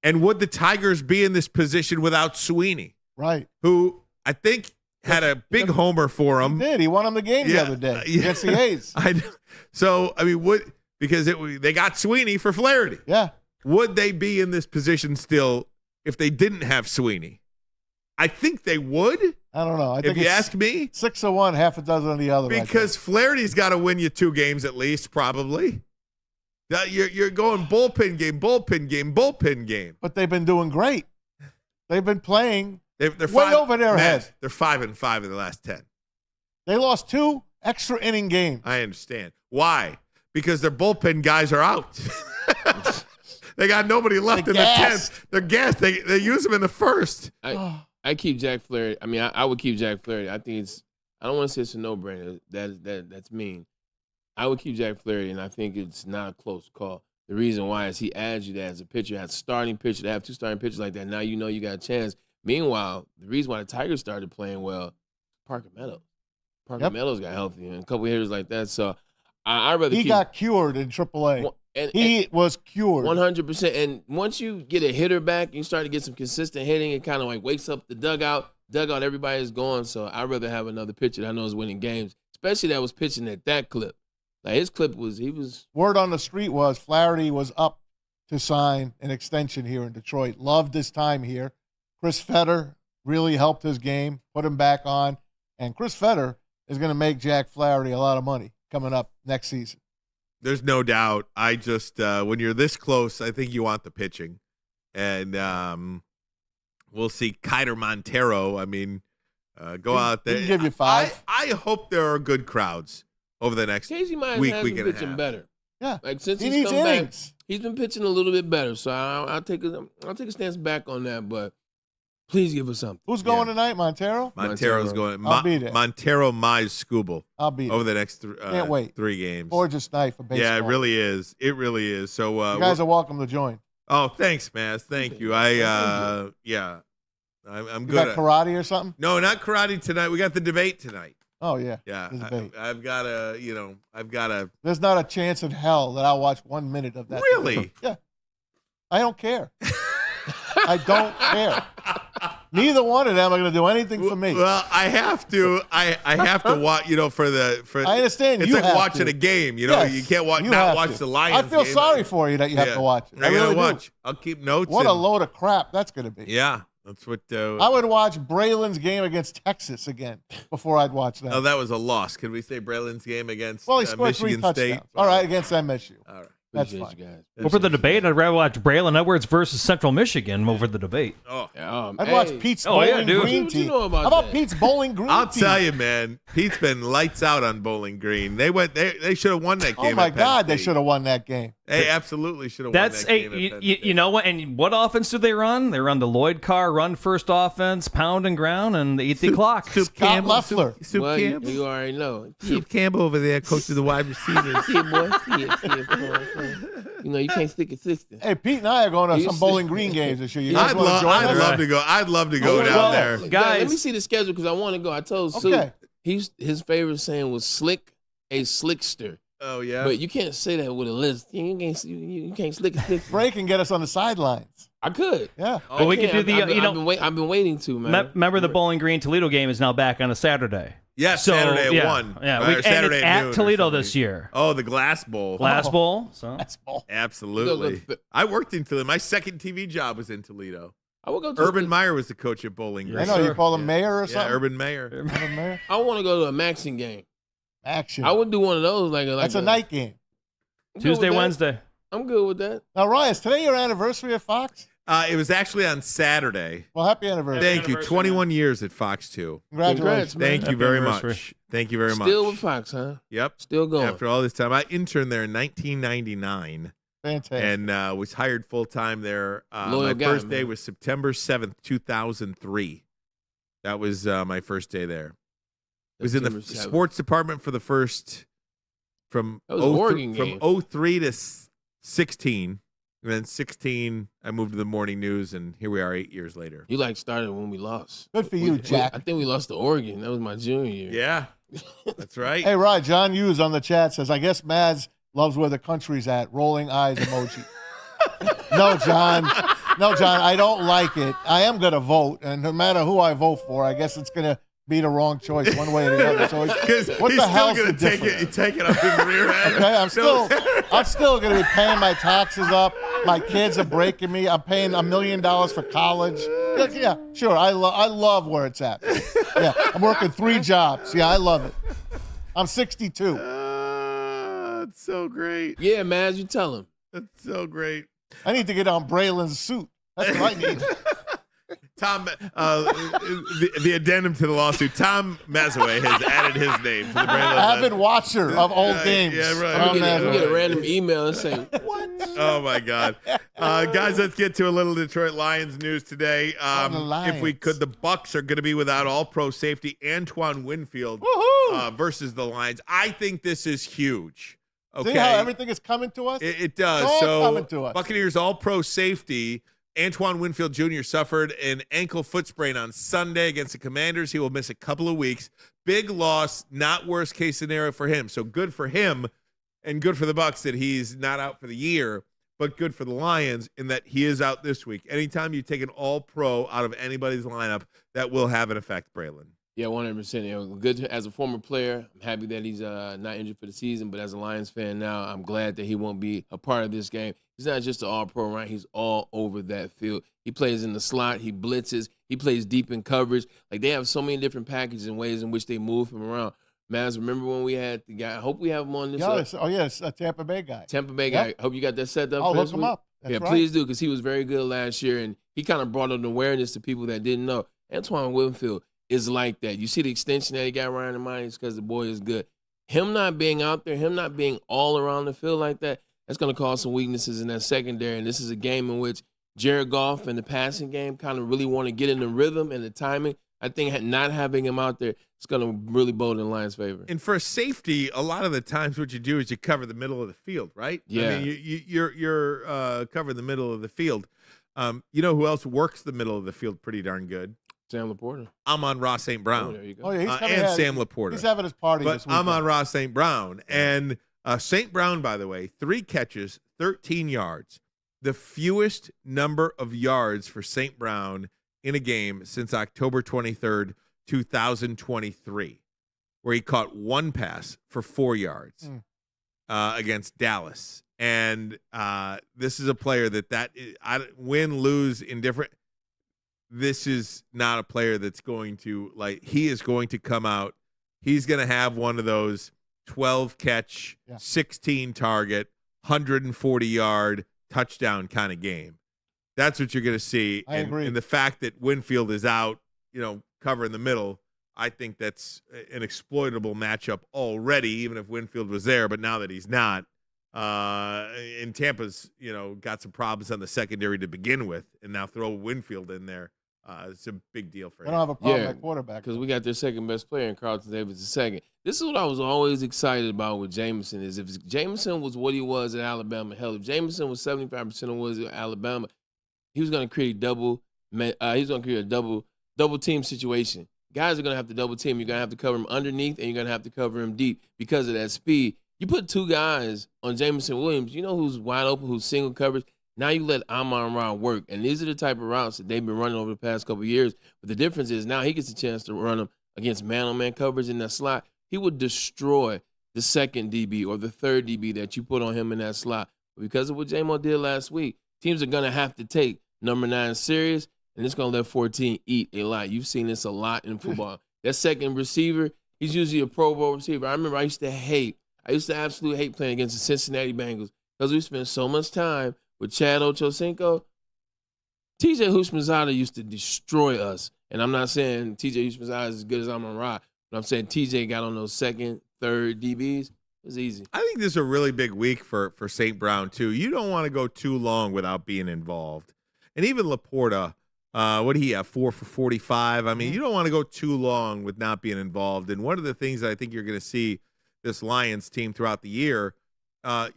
And would the Tigers be in this position without Sweeney? Right. Who I think had a big homer for him. He did. He won him the game the other day against the A's. I know. So, I mean, because they got Sweeney for Flaherty. Yeah. Would they be in this position still if they didn't have Sweeney? I think they would. I don't know. I think if you ask me, 6 of one, half a dozen of the other. Because Flaherty's got to win you 2 games at least, probably. You're going bullpen game. But they've been doing great. They've been playing. They're way over their head. They're 5-5 in the last 10. They lost 2 extra inning games. I understand. Why? Because their bullpen guys are out. They got nobody left in the 10th. They're gassed. They use them in the first. I keep Jack Flaherty. I mean, I would keep Jack Flaherty. I think I don't want to say it's a no-brainer. That's mean. I would keep Jack Flaherty, and I think it's not a close call. The reason why is he adds you that as a pitcher, has a starting pitcher, to have 2 starting pitchers like that. Now you know you got a chance. Meanwhile, the reason why the Tigers started playing well, Parker Meadows. Meadows got healthy and a couple of hitters like that. So I'd rather he got cured in AAA. He was cured 100%. And once you get a hitter back, you start to get some consistent hitting. It kind of like wakes up the dugout. Everybody is gone. So I'd rather have another pitcher that I know is winning games, especially that was pitching at that clip. Like his clip was. Word on the street was Flaherty was up to sign an extension here in Detroit. Loved his time here. Chris Fetter really helped his game, put him back on. And Chris Fetter is going to make Jack Flaherty a lot of money coming up next season. There's no doubt. I just, when you're this close, I think you want the pitching. And we'll see Kiter Montero. I mean, go out there. He'll give you 5. I hope there are good crowds over the next week and a pitching half. better. Yeah. Like since he he's needs come innings. back, he's been pitching a little bit better. So I'll take a stance back on that. But please give us something. Who's going tonight, Montero? Montero's going. I'll be there. Montero, Mize, Scooble. I'll be there. Over the next Can't wait. 3 games. Gorgeous night for baseball. Yeah, it really is. It really is. So you guys are welcome to join. Oh, thanks, Maz. Thank you. I'm You good. got karate or something? No, not karate tonight. We got the debate tonight. Oh yeah. Yeah. The debate. I've got to. There's not a chance in hell that I'll watch 1 minute of that. Really? Yeah. I don't care. I don't care. Neither one of them are going to do anything for me. Well, I have to. I have to watch. For I understand. It's you like have watching to. a game. You can't watch the Lions. I feel game. sorry for you that you have to watch it. I really watch. do. I'll keep notes. What a load of crap that's going to be. Yeah, that's what. I would watch Braylon's game against Texas again before I'd watch that. Oh, that was a loss. Can we say Braylon's game against he scored Michigan 3 touchdowns. State? All right, against MSU. All right. That's fine. Guys. Well, for the debate, I'd rather watch Braylon Edwards versus Central Michigan over the debate. Oh, I'd watch Pete's Bowling Green team. How about Pete's Bowling Green team? I'll tell you, man. Pete's been lights out on Bowling Green. They should have won that game. Oh my God, they should have won that game. They absolutely should have won that game. You know what? And what offense do they run? They run the Lloyd Carr run first offense, pound and ground, and they eat the clock. Soup Campbell, Leffler. Soup Campbell. You already know. Soup Campbell over there, coach of the wide receivers. See it, boy. See it. Come on. You know, you can't stick it 60. Hey, Pete and I are going to some Bowling Green games this year. You guys I'd want to join us? love to go. I'd love to go down there. Guys, let me see the schedule because I want to go. I told Sue his favorite saying was slick, a slickster. Oh, yeah. But you can't say that with a list. You can't slick a slickster. Bray can get us on the sidelines. I could. Yeah. But we could do the, I've been waiting to, man. Remember the Bowling Green Toledo game is now back on a Saturday. Yes, Saturday at 1. Yeah, Saturday and it's at at Toledo this year. Oh, the Glass Bowl. Glass Bowl. So. Glass Bowl. Absolutely. I worked in Toledo. My second TV job was in Toledo. I would go to Urban Meyer was the coach at Bowling Green. I know, you call him mayor or something? Yeah, Urban Meyer. Urban Mayor? I want to go to a Maxon game. Action. I would do one of those. That's a night game. Tuesday, Wednesday. I'm good with that. Now, Ryan, is today your anniversary at Fox? It was actually on Saturday. Well, happy anniversary. Thank you. 21 years at Fox 2. Congratulations. Thank you very much. Thank you very much. Still with Fox, huh? Yep. Still going. After all this time. I interned there in 1999. Fantastic. And was hired full-time there. Loyal my guy, first day man. was September 7th, 2003. That was my first day there. I was in the September 7th. sports department for the first from That was an Oregon game. 03 to 16. And then 16, I moved to the morning news, and here we are 8 years later. You started when we lost. Good for you, Jack. I think we lost to Oregon. That was my junior year. Yeah, that's right. Hey, Ryan, John Hughes on the chat says, I guess Mads loves where the country's at. Rolling eyes emoji. No, John, I don't like it. I am going to vote, and no matter who I vote for, I guess it's going to be the wrong choice one way or the other. So what the hell's the difference? Take it up his rear end. Okay, I'm still going to be paying my taxes up. My kids are breaking me. I'm paying $1 million for college. Yeah, sure. I love where it's at. Yeah, I'm working 3 jobs. Yeah, I love it. I'm 62. That's so great. Yeah, man, you tell him. That's so great. I need to get on Braylon's suit. That's what I need. Tom, the addendum to the lawsuit, Tom Mazaway has added his name to the Braylon. Avid watcher of old games. Yeah, right. I'm gonna get a random email and say, what? Oh, my God. Guys, let's get to a little Detroit Lions news today. If we could, the Bucs are going to be without all-pro safety Antoine Winfield versus the Lions. I think this is huge. Okay. See how everything is coming to us? It does. It's all so coming to us. Buccaneers all-pro safety Antoine Winfield Jr. suffered an ankle foot sprain on Sunday against the Commanders. He will miss a couple of weeks. Big loss, not worst case scenario for him. So good for him and good for the Bucs that he's not out for the year, but good for the Lions in that he is out this week. Anytime you take an all-pro out of anybody's lineup, that will have an effect, Braylon. Yeah, 100%. Good as a former player. I'm happy that he's not injured for the season, but as a Lions fan now, I'm glad that he won't be a part of this game. He's not just an all-pro, right? He's all over that field. He plays in the slot. He blitzes. He plays deep in coverage. Like, they have so many different packages and ways in which they move him around. Maz, remember when we had the guy? I hope we have him on this. Yes, a Tampa Bay guy. Tampa Bay guy. Hope you got that set up. I'll look him up. That's right. Please do, because he was very good last year, and he kind of brought an awareness to people that didn't know. Antoine Winfield is like that. You see the extension that he got around the mind, it's because the boy is good. Him not being out there, him not being all around the field like that, that's going to cause some weaknesses in that secondary. And this is a game in which Jared Goff and the passing game kind of really want to get in the rhythm and the timing. I think not having him out there is going to really bode in the Lions' favor. And for safety, a lot of the times what you do is you cover the middle of the field, right? Yeah. I mean, you're covering the middle of the field. You know who else works the middle of the field pretty darn good? Sam Laporta. Amon-Ra St. Brown. Oh, there you go. Oh, yeah, and Sam Laporta. He's having his party this weekend. Amon-Ra St. Brown. And St. Brown, by the way, 3 catches, 13 yards. The fewest number of yards for St. Brown in a game since October 23rd, 2023, where he caught one pass for 4 yards against Dallas. And this is a player that win, lose, indifferent. This is not a player that's going to, he is going to come out. He's going to have one of those 12 catch, 16 target, 140-yard touchdown kind of game. That's what you're going to see. I agree. And the fact that Winfield is out, covering the middle, I think that's an exploitable matchup already, even if Winfield was there. But now that he's not, and Tampa's, got some problems on the secondary to begin with, and now throw Winfield in there. It's a big deal for him. I don't have a problem at quarterback. Because we got their second best player in Carlton Davis II. This is what I was always excited about with Jameson is if Jameson was what he was at Alabama, hell, if Jameson was 75% of what he was at Alabama, he was going to create a double team situation. Guys are going to have to double team. You're going to have to cover him underneath, and you're going to have to cover him deep because of that speed. You put two guys on Jameson Williams, you know who's wide open, who's single coverage. Now you let Amon-Ra work, and these are the type of routes that they've been running over the past couple of years. But the difference is now he gets a chance to run them against man-on-man coverage in that slot. He would destroy the second DB or the third DB that you put on him in that slot. But because of what J-Mo did last week, teams are going to have to take number 9 serious, and it's going to let 14 eat a lot. You've seen this a lot in football. That second receiver, he's usually a Pro Bowl receiver. I remember I used to absolutely hate playing against the Cincinnati Bengals because we spent so much time with Chad Ochocinco. TJ Houshmandzadeh used to destroy us. And I'm not saying TJ Houshmandzadeh is as good as Amon-Ra, but I'm saying TJ got on those second, third DBs. It was easy. I think this is a really big week for St. Brown, too. You don't want to go too long without being involved. And even Laporta, what did he have, 4 for 45? I mean, you don't want to go too long with not being involved. And one of the things that I think you're going to see this Lions team throughout the year,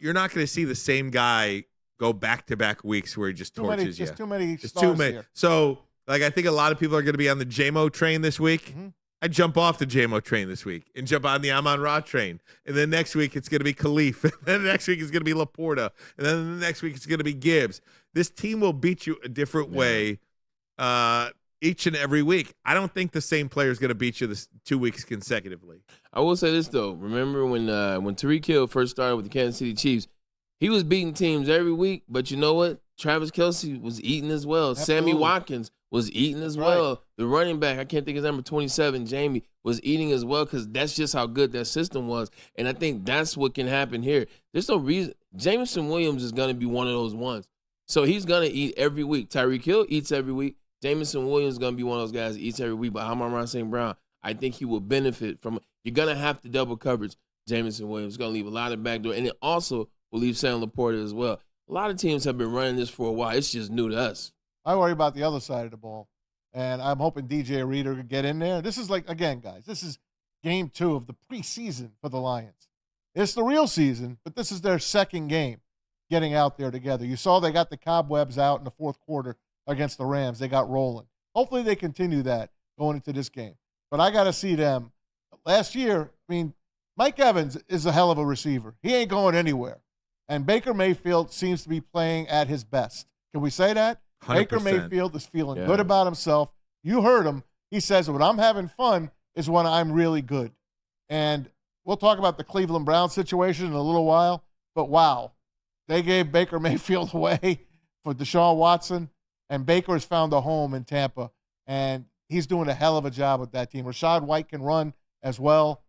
you're not going to see the same guy go back-to-back weeks where he just torches you. Just too many stars here. So, I think a lot of people are going to be on the J-Mo train this week. Mm-hmm. I jump off the J-Mo train this week and jump on the Amon-Ra train. And then next week it's going to be Khalif. And then next week it's going to be Laporta. And then the next week it's going to be Gibbs. This team will beat you a different way each and every week. I don't think the same player is going to beat you this 2 weeks consecutively. I will say this, though. Remember when Tyreek Hill first started with the Kansas City Chiefs, he was beating teams every week, but you know what? Travis Kelce was eating as well. Absolutely. Sammy Watkins was eating as well. The running back, I can't think of his number 27, Jamie, was eating as well because that's just how good that system was. And I think that's what can happen here. There's no reason. Jameson Williams is going to be one of those ones. So he's going to eat every week. Tyreek Hill eats every week. Jameson Williams is going to be one of those guys that eats every week. But Amon-Ra St. Brown, I think he will benefit from it. You're going to have to double coverage. Jameson Williams is going to leave a lot of backdoor. And it also will leave Sam Laporta as well. A lot of teams have been running this for a while. It's just new to us. I worry about the other side of the ball. And I'm hoping DJ Reader could get in there. This is again, guys, this is game 2 of the preseason for the Lions. It's the real season, but this is their second game getting out there together. You saw they got the cobwebs out in the fourth quarter against the Rams. They got rolling. Hopefully they continue that going into this game. But I got to see them. Last year, Mike Evans is a hell of a receiver. He ain't going anywhere. And Baker Mayfield seems to be playing at his best. Can we say that? 100%. Baker Mayfield is feeling good about himself. You heard him. He says, when I'm having fun is when I'm really good. And we'll talk about the Cleveland Browns situation in a little while. But, wow, they gave Baker Mayfield away for Deshaun Watson, and Baker has found a home in Tampa. And he's doing a hell of a job with that team. Rachaad White can run as well.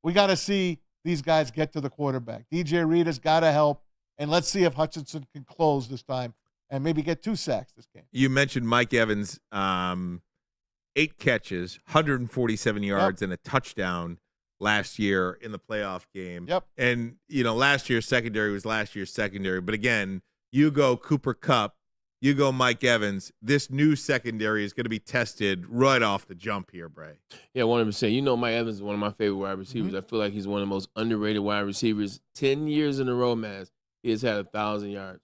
We got to see these guys get to the quarterback. DJ Reed has got to help. And let's see if Hutchinson can close this time and maybe get 2 sacks this game. You mentioned Mike Evans, 8 catches, 147 yards, and a touchdown last year in the playoff game. Yep. And, last year's secondary was last year's secondary. But, again, you go Cooper Kupp, you go Mike Evans. This new secondary is going to be tested right off the jump here, Bray. Yeah, 100%. Mike Evans is one of my favorite wide receivers. Mm-hmm. I feel like he's one of the most underrated wide receivers. 10 years in a row, man, he has had 1,000 yards.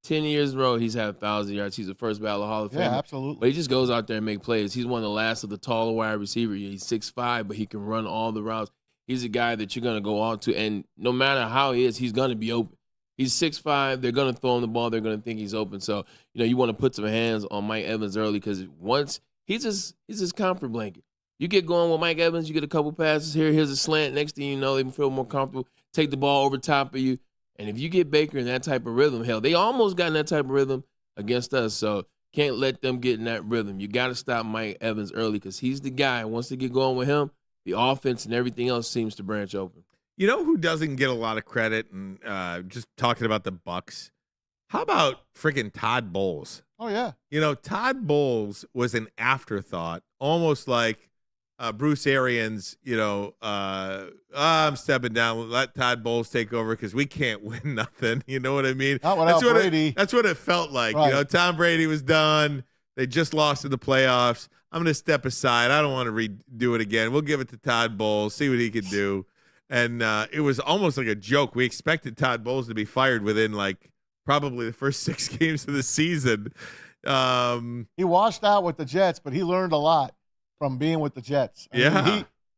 10 years in a row, he's had 1,000 yards. He's the first ballot Hall of Famer. Yeah, absolutely. But he just goes out there and make plays. He's one of the last of the taller wide receivers. He's 6'5", but he can run all the routes. He's a guy that you're going to go on to, and no matter how he is, he's going to be open. He's 6'5". They're going to throw him the ball. They're going to think he's open. So, you want to put some hands on Mike Evans early because once he's his comfort blanket. You get going with Mike Evans, you get a couple passes here, here's a slant. Next thing you know, they feel more comfortable, take the ball over top of you. And if you get Baker in that type of rhythm, hell, they almost got in that type of rhythm against us. So can't let them get in that rhythm. You got to stop Mike Evans early because he's the guy. Once they get going with him, the offense and everything else seems to branch open. You know who doesn't get a lot of credit? And just talking about the Bucs, how about freaking Todd Bowles? Oh, yeah. Todd Bowles was an afterthought, almost like Bruce Arians, I'm stepping down. Let Todd Bowles take over because we can't win nothing. You know what I mean? Not without Brady. That's what it felt like. Right. Tom Brady was done. They just lost in the playoffs. I'm going to step aside. I don't want to redo it again. We'll give it to Todd Bowles, see what he can do. And it was almost like a joke. We expected Todd Bowles to be fired within probably the first 6 games of the season. He washed out with the Jets, but he learned a lot from being with the Jets.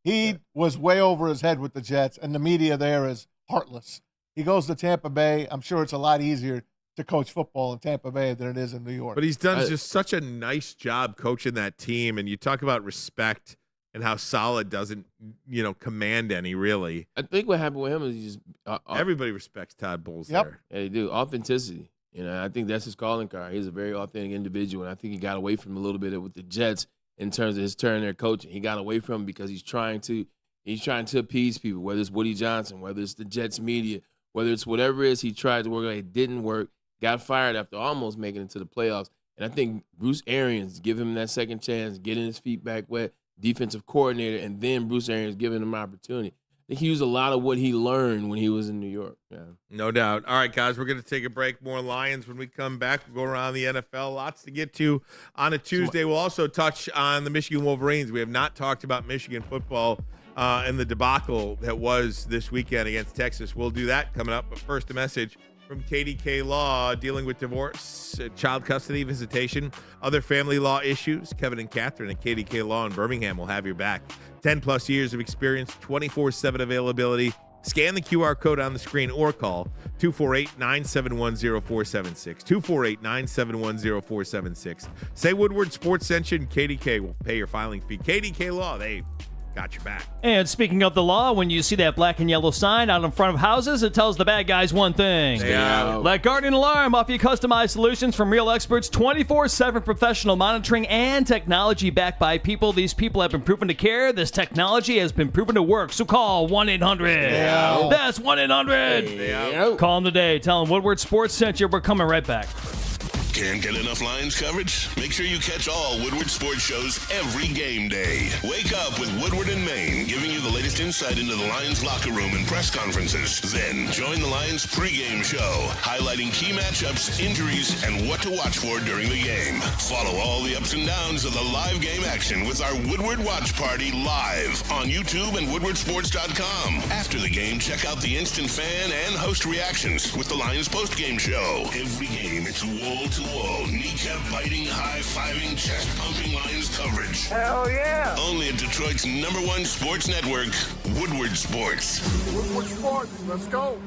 He was way over his head with the Jets, and the media there is heartless. He goes to Tampa Bay. I'm sure it's a lot easier to coach football in Tampa Bay than it is in New York. But he's done just such a nice job coaching that team, and you talk about respect and how Saleh doesn't, command any, really. I think what happened with him is he's everybody respects Todd Bowles there. Yeah, they do. Authenticity. I think that's his calling card. He's a very authentic individual, and I think he got away from him a little bit with the Jets in terms of his turn there coaching. He got away from him because he's trying to appease people, whether it's Woody Johnson, whether it's the Jets media, whether it's whatever it is he tried to work on. It didn't work. Got fired after almost making it to the playoffs. And I think Bruce Arians give him that second chance, getting his feet back wet, defensive coordinator, and then Bruce Arians giving him an opportunity. I think he used a lot of what he learned when he was in New York. Yeah. No doubt. All right, guys, we're going to take a break. More Lions when we come back. We'll go around the NFL. Lots to get to on a Tuesday. We'll also touch on the Michigan Wolverines. We have not talked about Michigan football and the debacle that was this weekend against Texas. We'll do that coming up. But first, a message from KDK Law, dealing with divorce, child custody, visitation, other family law issues. Kevin and Catherine at KDK Law in Birmingham will have your back. 10-plus years of experience, 24/7 availability. Scan the QR code on the screen or call 248-971-0476. 248-971-0476. Say Woodward Sports sent you, and KDK will pay your filing fee. KDK Law, they got your back. And speaking of the law, when you see that black and yellow sign out in front of houses, it tells the bad guys one thing. Stay out. Let Guardian Alarm offer you customized solutions from real experts, 24/7 professional monitoring, and technology backed by people. These people have been proven to care. This technology has been proven to work. So call 1-800. That's 1-800. Call them today. Tell them Woodward Sports sent you. We're coming right back. Can't get enough Lions coverage? Make sure you catch all Woodward sports shows every game day. Wake up with Woodward and Maine, giving you the latest insight into the Lions locker room and press conferences. Then join the Lions pregame show, highlighting key matchups, injuries, and what to watch for during the game. Follow all the ups and downs of the live game action with our Woodward Watch Party live on YouTube and WoodwardSports.com. After the game, check out the instant fan and host reactions with the Lions postgame show. Every game, it's wall-to-wall, kneecap-biting, high-fiving, chest-pumping Lions coverage. Hell yeah! Only at Detroit's #1 sports network, Woodward Sports. Woodward Sports, let's go.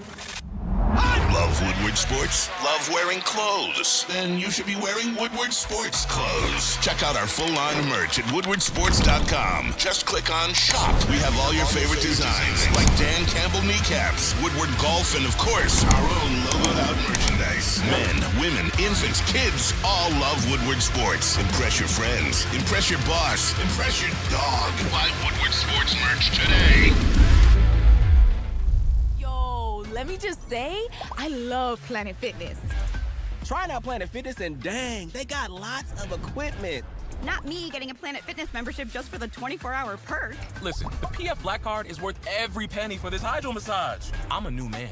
Love Woodward Sports? Love wearing clothes? Then you should be wearing Woodward Sports clothes. Check out our full line of merch at WoodwardSports.com. Just click on Shop. We have all your favorite designs, like Dan Campbell kneecaps, Woodward Golf, and of course, our own logoed out merchandise. Men, women, infants, kids all love Woodward Sports. Impress your friends. Impress your boss. Impress your dog. Buy Woodward Sports merch today. Let me just say, I love Planet Fitness. Trying out Planet Fitness and dang, they got lots of equipment. Not me getting a Planet Fitness membership just for the 24-hour perk. Listen, the PF Black Card is worth every penny for this hydro massage. I'm a new man.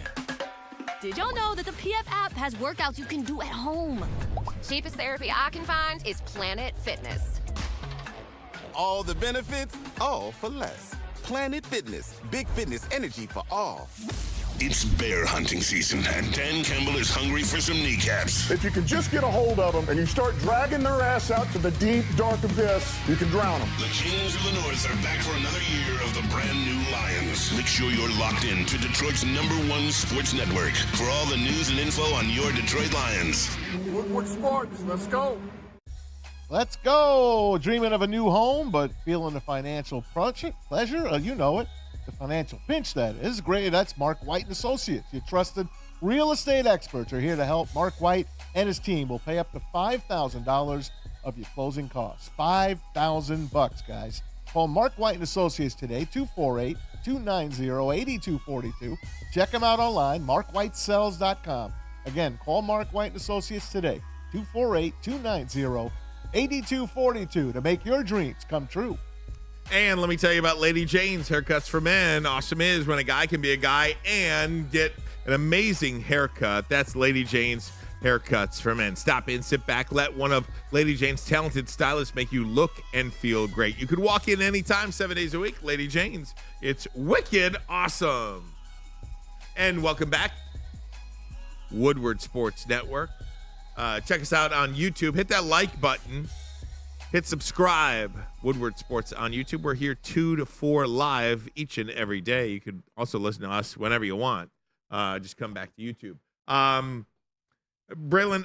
Did y'all know that the PF app has workouts you can do at home? Cheapest therapy I can find is Planet Fitness. All the benefits, all for less. Planet Fitness, big fitness energy for all. It's bear hunting season, and Dan Campbell is hungry for some kneecaps. If you can just get a hold of them and you start dragging their ass out to the deep, dark abyss, you can drown them. The Kings of the North are back for another year of the brand new Lions. Make sure you're locked in to Detroit's #1 sports network for all the news and info on your Detroit Lions. Woodward Sports, let's go. Let's go. Dreaming of a new home, but feeling the financial pleasure? You know it. The financial pinch, that is. Great. That's Mark White and Associates. Your trusted real estate experts are here to help. Mark White and his team will pay up to $5,000 of your closing costs. $5,000, guys. Call Mark White and Associates today, 248-290-8242. Check them out online, markwhitesells.com. Again, call Mark White and Associates today, 248-290-8242 to make your dreams come true. And let me tell you about Lady Jane's Haircuts for Men. Awesome is when a guy can be a guy and get an amazing haircut. That's Lady Jane's Haircuts for Men. Stop in, sit back, let one of Lady Jane's talented stylists make you look and feel great. You could walk in anytime, 7 days a week. Lady Jane's. It's wicked awesome. And welcome back, Woodward Sports Network. Check us out on YouTube. Hit that like button. Hit subscribe. Woodward Sports on YouTube. We're here 2 to 4 live each and every day. You could also listen to us whenever you want. Just come back to YouTube. Braylon,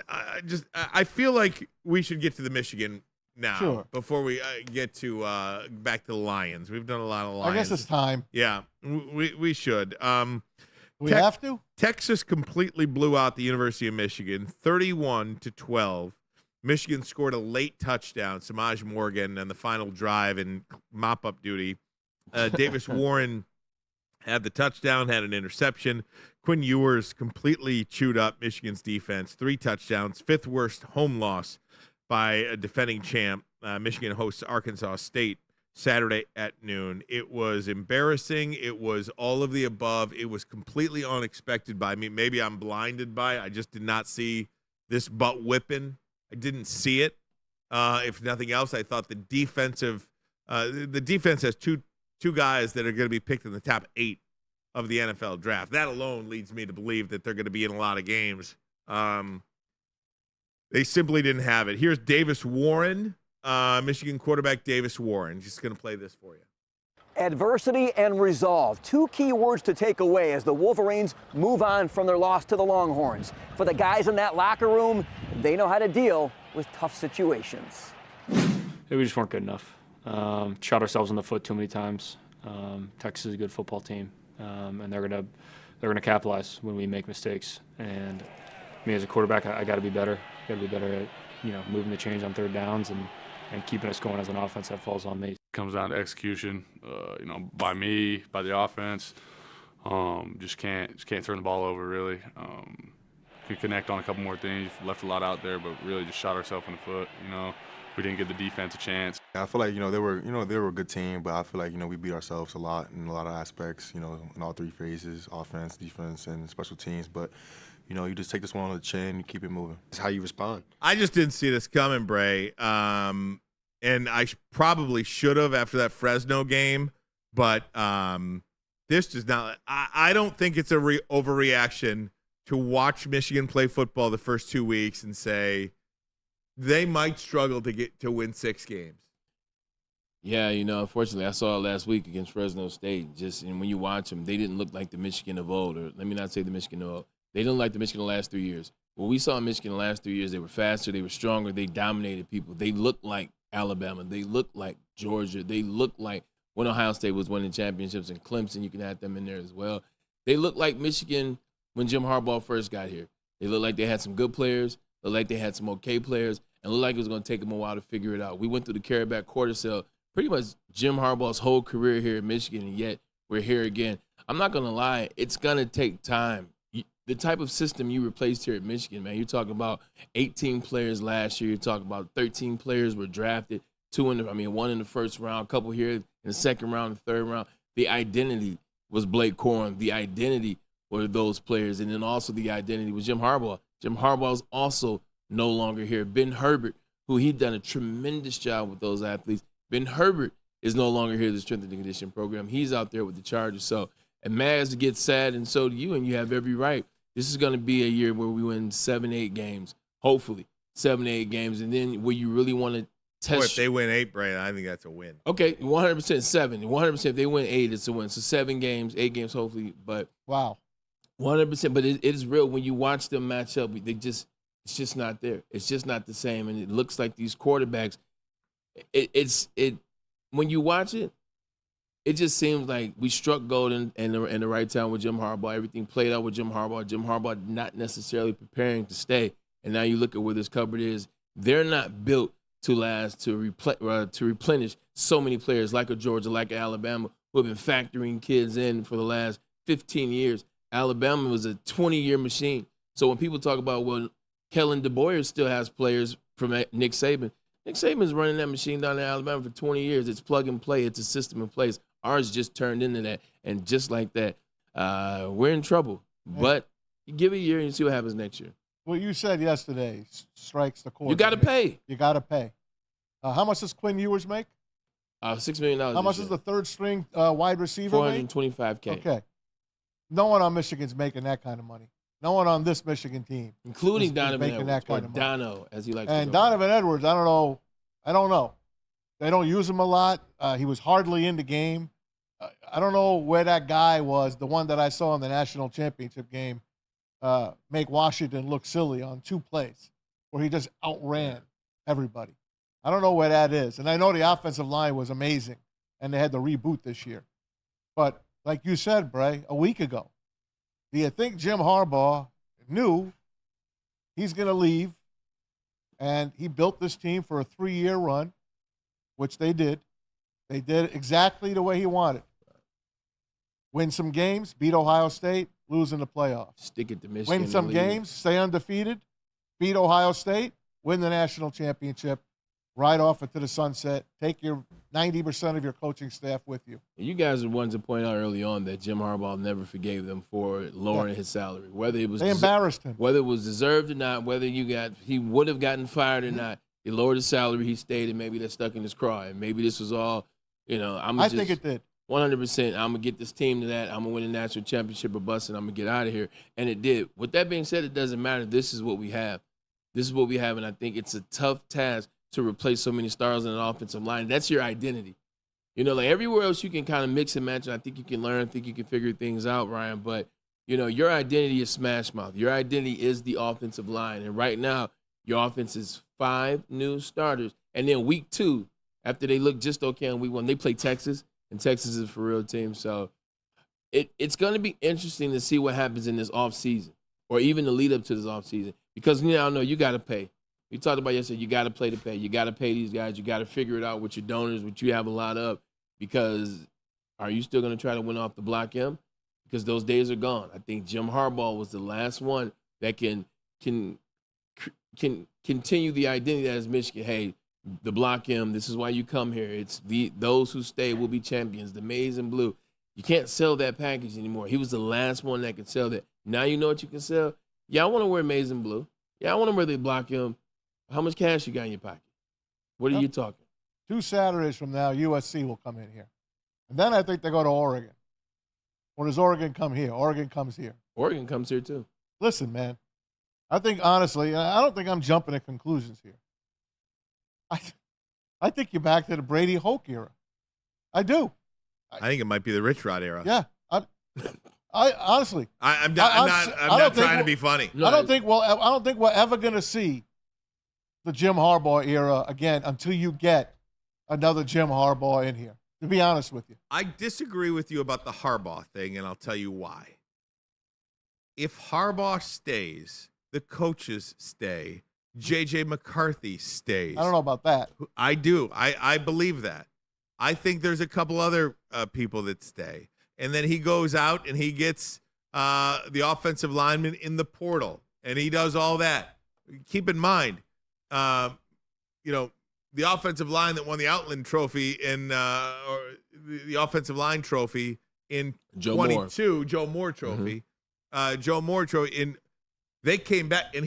I feel like we should get to the Michigan now before we get to back to the Lions. We've done a lot of Lions. I guess it's time. Yeah, we should. We have to? Texas completely blew out the University of Michigan, 31-12. Michigan scored a late touchdown, Samaj Morgan, on the final drive in mop-up duty. Davis Warren had the touchdown, had an interception. Quinn Ewers completely chewed up Michigan's defense. 3 touchdowns, 5th worst home loss by a defending champ. Michigan hosts Arkansas State Saturday at noon. It was embarrassing. It was all of the above. It was completely unexpected by me. Maybe I'm blinded by it. I just did not see this butt whipping. I didn't see it. If nothing else, I thought the defense has two guys that are going to be picked in the top 8 of the NFL draft. That alone leads me to believe that they're going to be in a lot of games. They simply didn't have it. Here's Davis Warren, Michigan quarterback Davis Warren. Just going to play this for you. Adversity and resolve, 2 key words to take away as the Wolverines move on from their loss to the Longhorns. For the guys in that locker room, they know how to deal with tough situations. We just weren't good enough. Shot ourselves in the foot too many times. Texas is a good football team, and they're gonna capitalize when we make mistakes. And me as a quarterback, I got to be better. Got to be better at moving the chains on 3rd downs and keeping us going as an offense. That falls on me. Comes down to execution, by me, by the offense. Just can't turn the ball over really. Can connect on a couple more things. Left a lot out there, but really just shot ourselves in the foot. We didn't give the defense a chance. I feel like they were a good team, but I feel like we beat ourselves a lot in a lot of aspects. In all 3 phases: offense, defense, and special teams. But you just take this one on the chin and keep it moving. It's how you respond. I just didn't see this coming, Bray. And I probably should have after that Fresno game, but this does not. I don't think it's a overreaction to watch Michigan play football the first 2 weeks and say they might struggle to win 6 games. Yeah, unfortunately, I saw it last week against Fresno State. And when you watch them, they didn't look like the Michigan of old. Or let me not say the Michigan of old. They didn't look like the Michigan of the last 3 years. What we saw in Michigan the last 3 years, they were faster, they were stronger, they dominated people. They looked like Alabama. They looked like Georgia. They looked like when Ohio State was winning championships, and Clemson, you can add them in there as well. They looked like Michigan when Jim Harbaugh first got here. They looked like they had some good players, looked like they had some okay players, and looked like it was going to take them a while to figure it out. We went through the carryback quarter cell pretty much Jim Harbaugh's whole career here in Michigan, and yet we're here again. I'm not going to lie. It's going to take time. The type of system you replaced here at Michigan, man, you're talking about 18 players last year. You're talking about 13 players were drafted, 1 in the first round, a couple here in the second round, the 3rd round. The identity was Blake Corum. The identity were those players. And then also the identity was Jim Harbaugh. Jim Harbaugh's also no longer here. Ben Herbert, who he'd done a tremendous job with those athletes. Ben Herbert is no longer here, the strength and conditioning program. He's out there with the Chargers. So And Maz gets sad, and so do you, and you have every right. This is going to be a year where we win 7, 8 games, hopefully 7, 8 games, and then where you really want to test. Boy, if they win 8, Braylon, I think that's a win. Okay, 100% 7. 100% if they win 8, it's a win. So 7 games, 8 games, hopefully. But wow, 100%. But it is real when you watch them match up. It's just not there. It's just not the same, and it looks like these quarterbacks. When you watch it. It just seems like we struck gold in the right time with Jim Harbaugh. Everything played out with Jim Harbaugh. Jim Harbaugh not necessarily preparing to stay. And now you look at where this cupboard is. They're not built to last, to replenish so many players like a Georgia, like a Alabama, who have been factoring kids in for the last 15 years. Alabama was a 20-year machine. So when people talk about, well, Kellen DeBoer still has players from Nick Saban. Nick Saban's running that machine down in Alabama for 20 years. It's plug and play. It's a system in place. Ours just turned into that. And just like that, we're in trouble. But you give it a year and you see what happens next year. What you said yesterday strikes the chord. You got to pay. You got to pay. How much does Quinn Ewers make? $6 million. How much does the third string wide receiver make? $425K. Okay. No one on Michigan's making that kind of money. No one on this Michigan team, including Donovan making Edwards, that kind of money. Dono, as he likes to And call Donovan Edwards, I don't know. They don't use him a lot. He was hardly in the game. I don't know where that guy was, the one that I saw in the national championship game, make Washington look silly on 2 plays where he just outran everybody. I don't know where that is. And I know the offensive line was amazing, and they had to reboot this year. But like you said, Bray, a week ago, do you think Jim Harbaugh knew he's going to leave, and he built this team for a 3-year run, which they did. They did exactly the way he wanted. Win some games, beat Ohio State, lose in the playoffs. Stick it to Michigan. Win some games, stay undefeated, beat Ohio State, win the national championship, ride off into the sunset, take your 90% of your coaching staff with you. You guys are the ones to point out early on that Jim Harbaugh never forgave them for lowering his salary. Whether it was they embarrassed him. Whether it was deserved or not, whether he would have gotten fired or not, he lowered his salary, he stayed, and maybe that stuck in his craw. And maybe this was all, I think it did. 100%, I'm going to get this team to that. I'm going to win a national championship or bust, and I'm going to get out of here. And it did. With that being said, it doesn't matter. This is what we have. This is what we have, and I think it's a tough task to replace so many stars in an offensive line. That's your identity. Like everywhere else you can kind of mix and match, and I think you can learn, I think you can figure things out, Ryan. But, your identity is Smash Mouth. Your identity is the offensive line. And right now, your offense is 5 new starters. And then week 2, after they look just okay in week 1, they play Texas. And Texas is a for real team. So it's going to be interesting to see what happens in this offseason or even the lead up to this offseason. Because I know you got to pay. We talked about yesterday, you got to play to pay. You got to pay these guys. You got to figure it out with your donors, which you have a lot of. Because are you still going to try to win off the block M? Because those days are gone. I think Jim Harbaugh was the last one that can continue the identity that is Michigan. Hey, the block M, this is why you come here. It's those who stay will be champions, the maize and blue. You can't sell that package anymore. He was the last one that could sell that. Now you know what you can sell? Yeah, I want to wear maize and blue. Yeah, I want to wear the block M. How much cash you got in your pocket? What are you talking? 2 Saturdays from now, USC will come in here. And then I think they go to Oregon. Or does Oregon come here? Oregon comes here. Oregon comes here too. Listen, man, I think honestly, I don't think I'm jumping to conclusions here. I think you're back to the Brady Hoke era. I do. I think it might be the Rich Rod era. Yeah. I honestly, I'm not trying to be funny. I don't think we're ever going to see the Jim Harbaugh era again until you get another Jim Harbaugh in here. To be honest with you, I disagree with you about the Harbaugh thing, and I'll tell you why. If Harbaugh stays, the coaches stay. J.J. McCarthy stays. I don't know about that. I do. I believe that. I think there's a couple other people that stay. And then he goes out and he gets the offensive lineman in the portal, and he does all that. Keep in mind, the offensive line that won the Outland Trophy or the offensive line trophy in Joe 22, Moore. Joe Moore Trophy. Joe Moore Trophy. They came back, and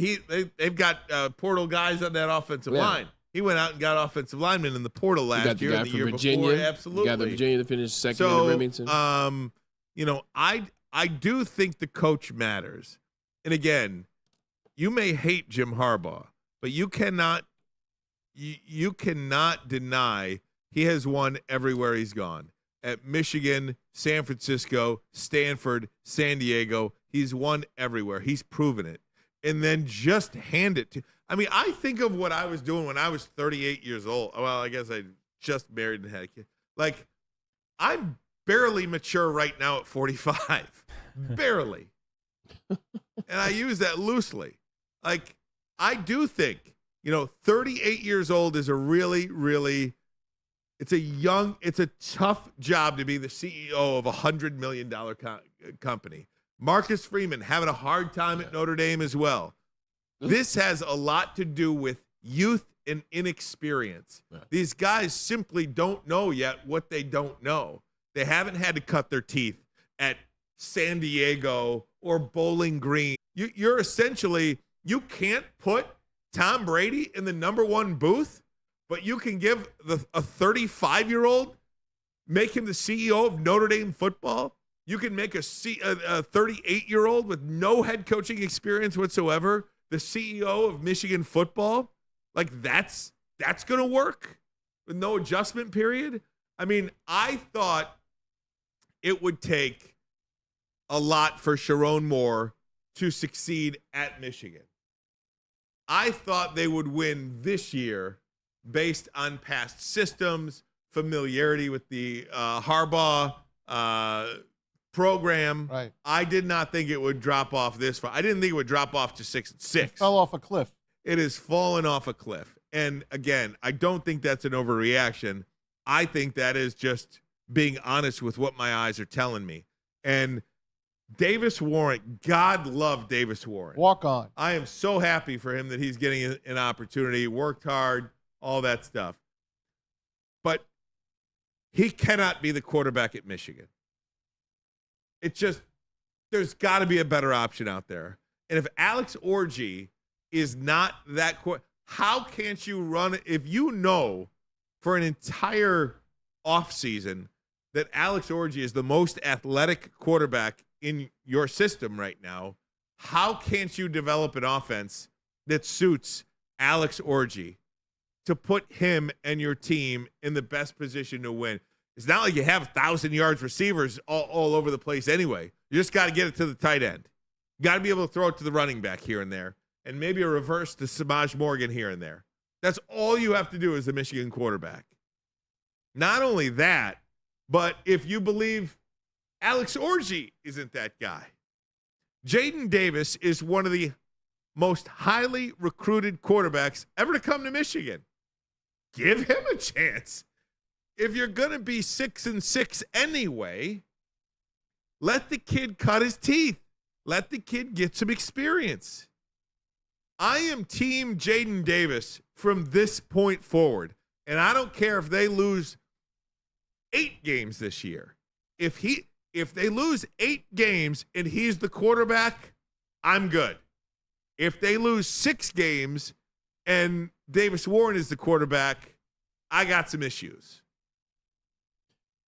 they've got portal guys on that offensive line. He went out and got offensive linemen in the portal last year and the year Virginia. before. Absolutely. You got the Virginia to finish second in the Remington. I do think the coach matters. And again, you may hate Jim Harbaugh, but you cannot deny he has won everywhere he's gone. At Michigan, San Francisco, Stanford, San Diego, he's won everywhere. He's proven it. And then just hand it to – I think of what I was doing when I was 38 years old. Well, I guess I just married and had a kid. Like, I'm barely mature right now at 45. Barely. And I use that loosely. Like, I do think, 38 years old is a really, really – it's a tough job to be the CEO of a $100 million company. Marcus Freeman having a hard time at Notre Dame as well. This has a lot to do with youth and inexperience. Right. These guys simply don't know yet what they don't know. They haven't had to cut their teeth at San Diego or Bowling Green. You're essentially, you can't put Tom Brady in the number one booth, but you can give a 35-year-old, make him the CEO of Notre Dame football. You can make a 38-year-old with no head coaching experience whatsoever the CEO of Michigan football. Like, that's going to work with no adjustment period. I thought it would take a lot for Sharon Moore to succeed at Michigan. I thought they would win this year based on past systems, familiarity with the Harbaugh program. Right. I did not think it would drop off this far. I didn't think it would drop off to 6-6. It fell off a cliff. It has fallen off a cliff. And again, I don't think that's an overreaction. I think that is just being honest with what my eyes are telling me. And Davis Warren, God love Davis Warren. Walk on. I am so happy for him that he's getting an opportunity, worked hard, all that stuff. But he cannot be the quarterback at Michigan. It's just, there's got to be a better option out there. And if Alex Orji is not that how can't you run, if you know for an entire offseason that Alex Orji is the most athletic quarterback in your system right now, how can't you develop an offense that suits Alex Orji to put him and your team in the best position to win? It's not like you have 1,000 yards receivers all over the place anyway. You just got to get it to the tight end. You got to be able to throw it to the running back here and there, and maybe a reverse to Samaj Morgan here and there. That's all you have to do as the Michigan quarterback. Not only that, but if you believe Alex Orji isn't that guy, Jaden Davis is one of the most highly recruited quarterbacks ever to come to Michigan. Give him a chance. If you're going to be 6-6 anyway, let the kid cut his teeth. Let the kid get some experience. I am team Jaden Davis from this point forward, and I don't care if they lose 8 games this year. If they lose 8 games and he's the quarterback, I'm good. If they lose 6 games and Davis Warren is the quarterback, I got some issues.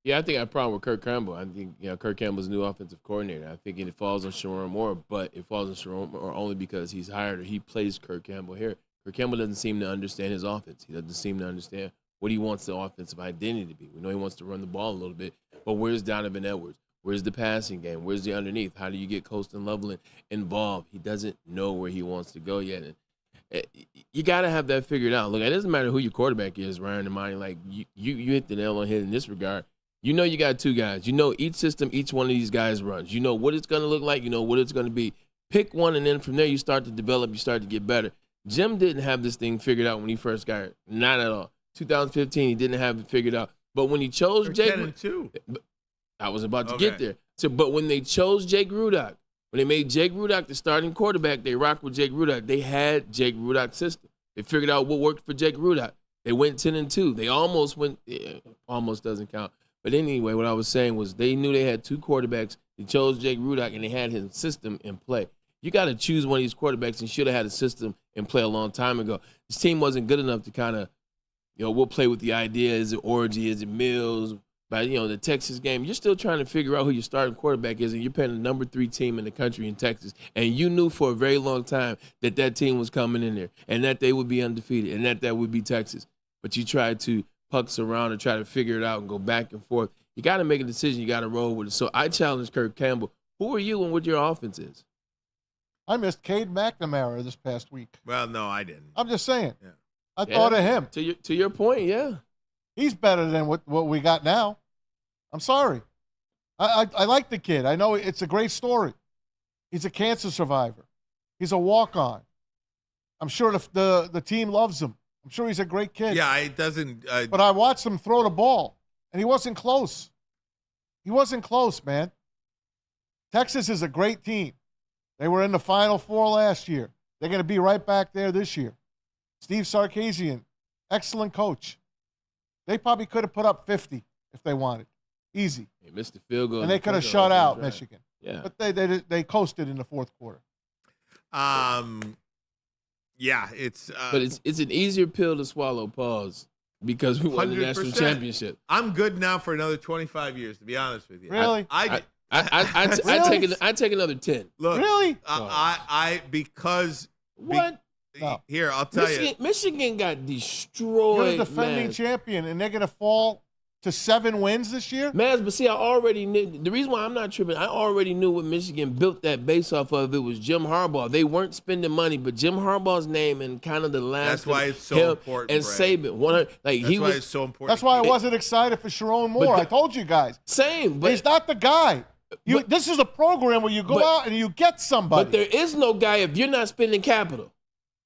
Yeah, I think I have a problem with Kirk Campbell. I think Kirk Campbell's new offensive coordinator. I think it falls on Sharon Moore, but it falls on Sharon Moore only because he's hired or he plays Kirk Campbell here. Kirk Campbell doesn't seem to understand his offense. He doesn't seem to understand what he wants the offensive identity to be. We know he wants to run the ball a little bit, but where's Donovan Edwards? Where's the passing game? Where's the underneath? How do you get Colston Loveland involved? He doesn't know where he wants to go yet. And you got to have that figured out. Look, it doesn't matter who your quarterback is, Ryan and Monty. Like, you hit the nail on the head in this regard. You know you got 2 guys. You know each system each one of these guys runs. You know what it's going to look like. You know what it's going to be. Pick one, and then from there you start to develop. You start to get better. Jim didn't have this thing figured out when he first got it. Not at all. 2015, he didn't have it figured out. But when he chose Jake, 10-2. I was about to get there. So, but when they chose Jake Rudock, when they made Jake Rudock the starting quarterback, they rocked with Jake Rudock. They had Jake Rudock's system. They figured out what worked for Jake Rudock. They went 10-2. They almost went. Almost doesn't count. But anyway, what I was saying was they knew they had 2 quarterbacks. They chose Jake Rudock, and they had his system in play. You got to choose one of these quarterbacks, and should have had a system in play a long time ago. This team wasn't good enough to kind of, we'll play with the idea. Is it Orji? Is it Mills? by the Texas game. You're still trying to figure out who your starting quarterback is, and you're playing the number 3 team in the country in Texas. And you knew for a very long time that team was coming in there and that they would be undefeated and that would be Texas. But you tried to pucks around and try to figure it out and go back and forth. You got to make a decision. You got to roll with it. So I challenge Kirk Campbell. Who are you and what your offense is? I missed Cade McNamara this past week. Well, no, I didn't. I'm just saying. Yeah. I thought of him. To your point, yeah. He's better than what we got now. I'm sorry. I like the kid. I know it's a great story. He's a cancer survivor. He's a walk-on. I'm sure the team loves him. I'm sure he's a great kid. Yeah, it doesn't. But I watched him throw the ball, and he wasn't close. He wasn't close, man. Texas is a great team. They were in the Final Four last year. They're going to be right back there this year. Steve Sarkisian, excellent coach. They probably could have put up 50 if they wanted. Easy. They missed the field goal. And they could have shut out Michigan. Yeah. But they coasted in the fourth quarter. Yeah, it's. But it's an easier pill to swallow, pause, because we won the national 100%. championship. I'm good now for another 25 years, to be honest with you. Really? I take another 10. Look, really? Because what? Here, I'll tell you. Michigan got destroyed. You're the defending champion, and they're going to fall to 7 wins this year? Maz, but see, I already knew. The reason why I'm not tripping, I already knew what Michigan built that base off of. It was Jim Harbaugh. They weren't spending money, but Jim Harbaugh's name and kind of the last. That's why it's so important. And Saban, that's why it's so important. That's why I wasn't excited for Sharon Moore. I told you guys. Same, but he's not the guy. This is a program where you go out and you get somebody. But there is no guy if you're not spending capital.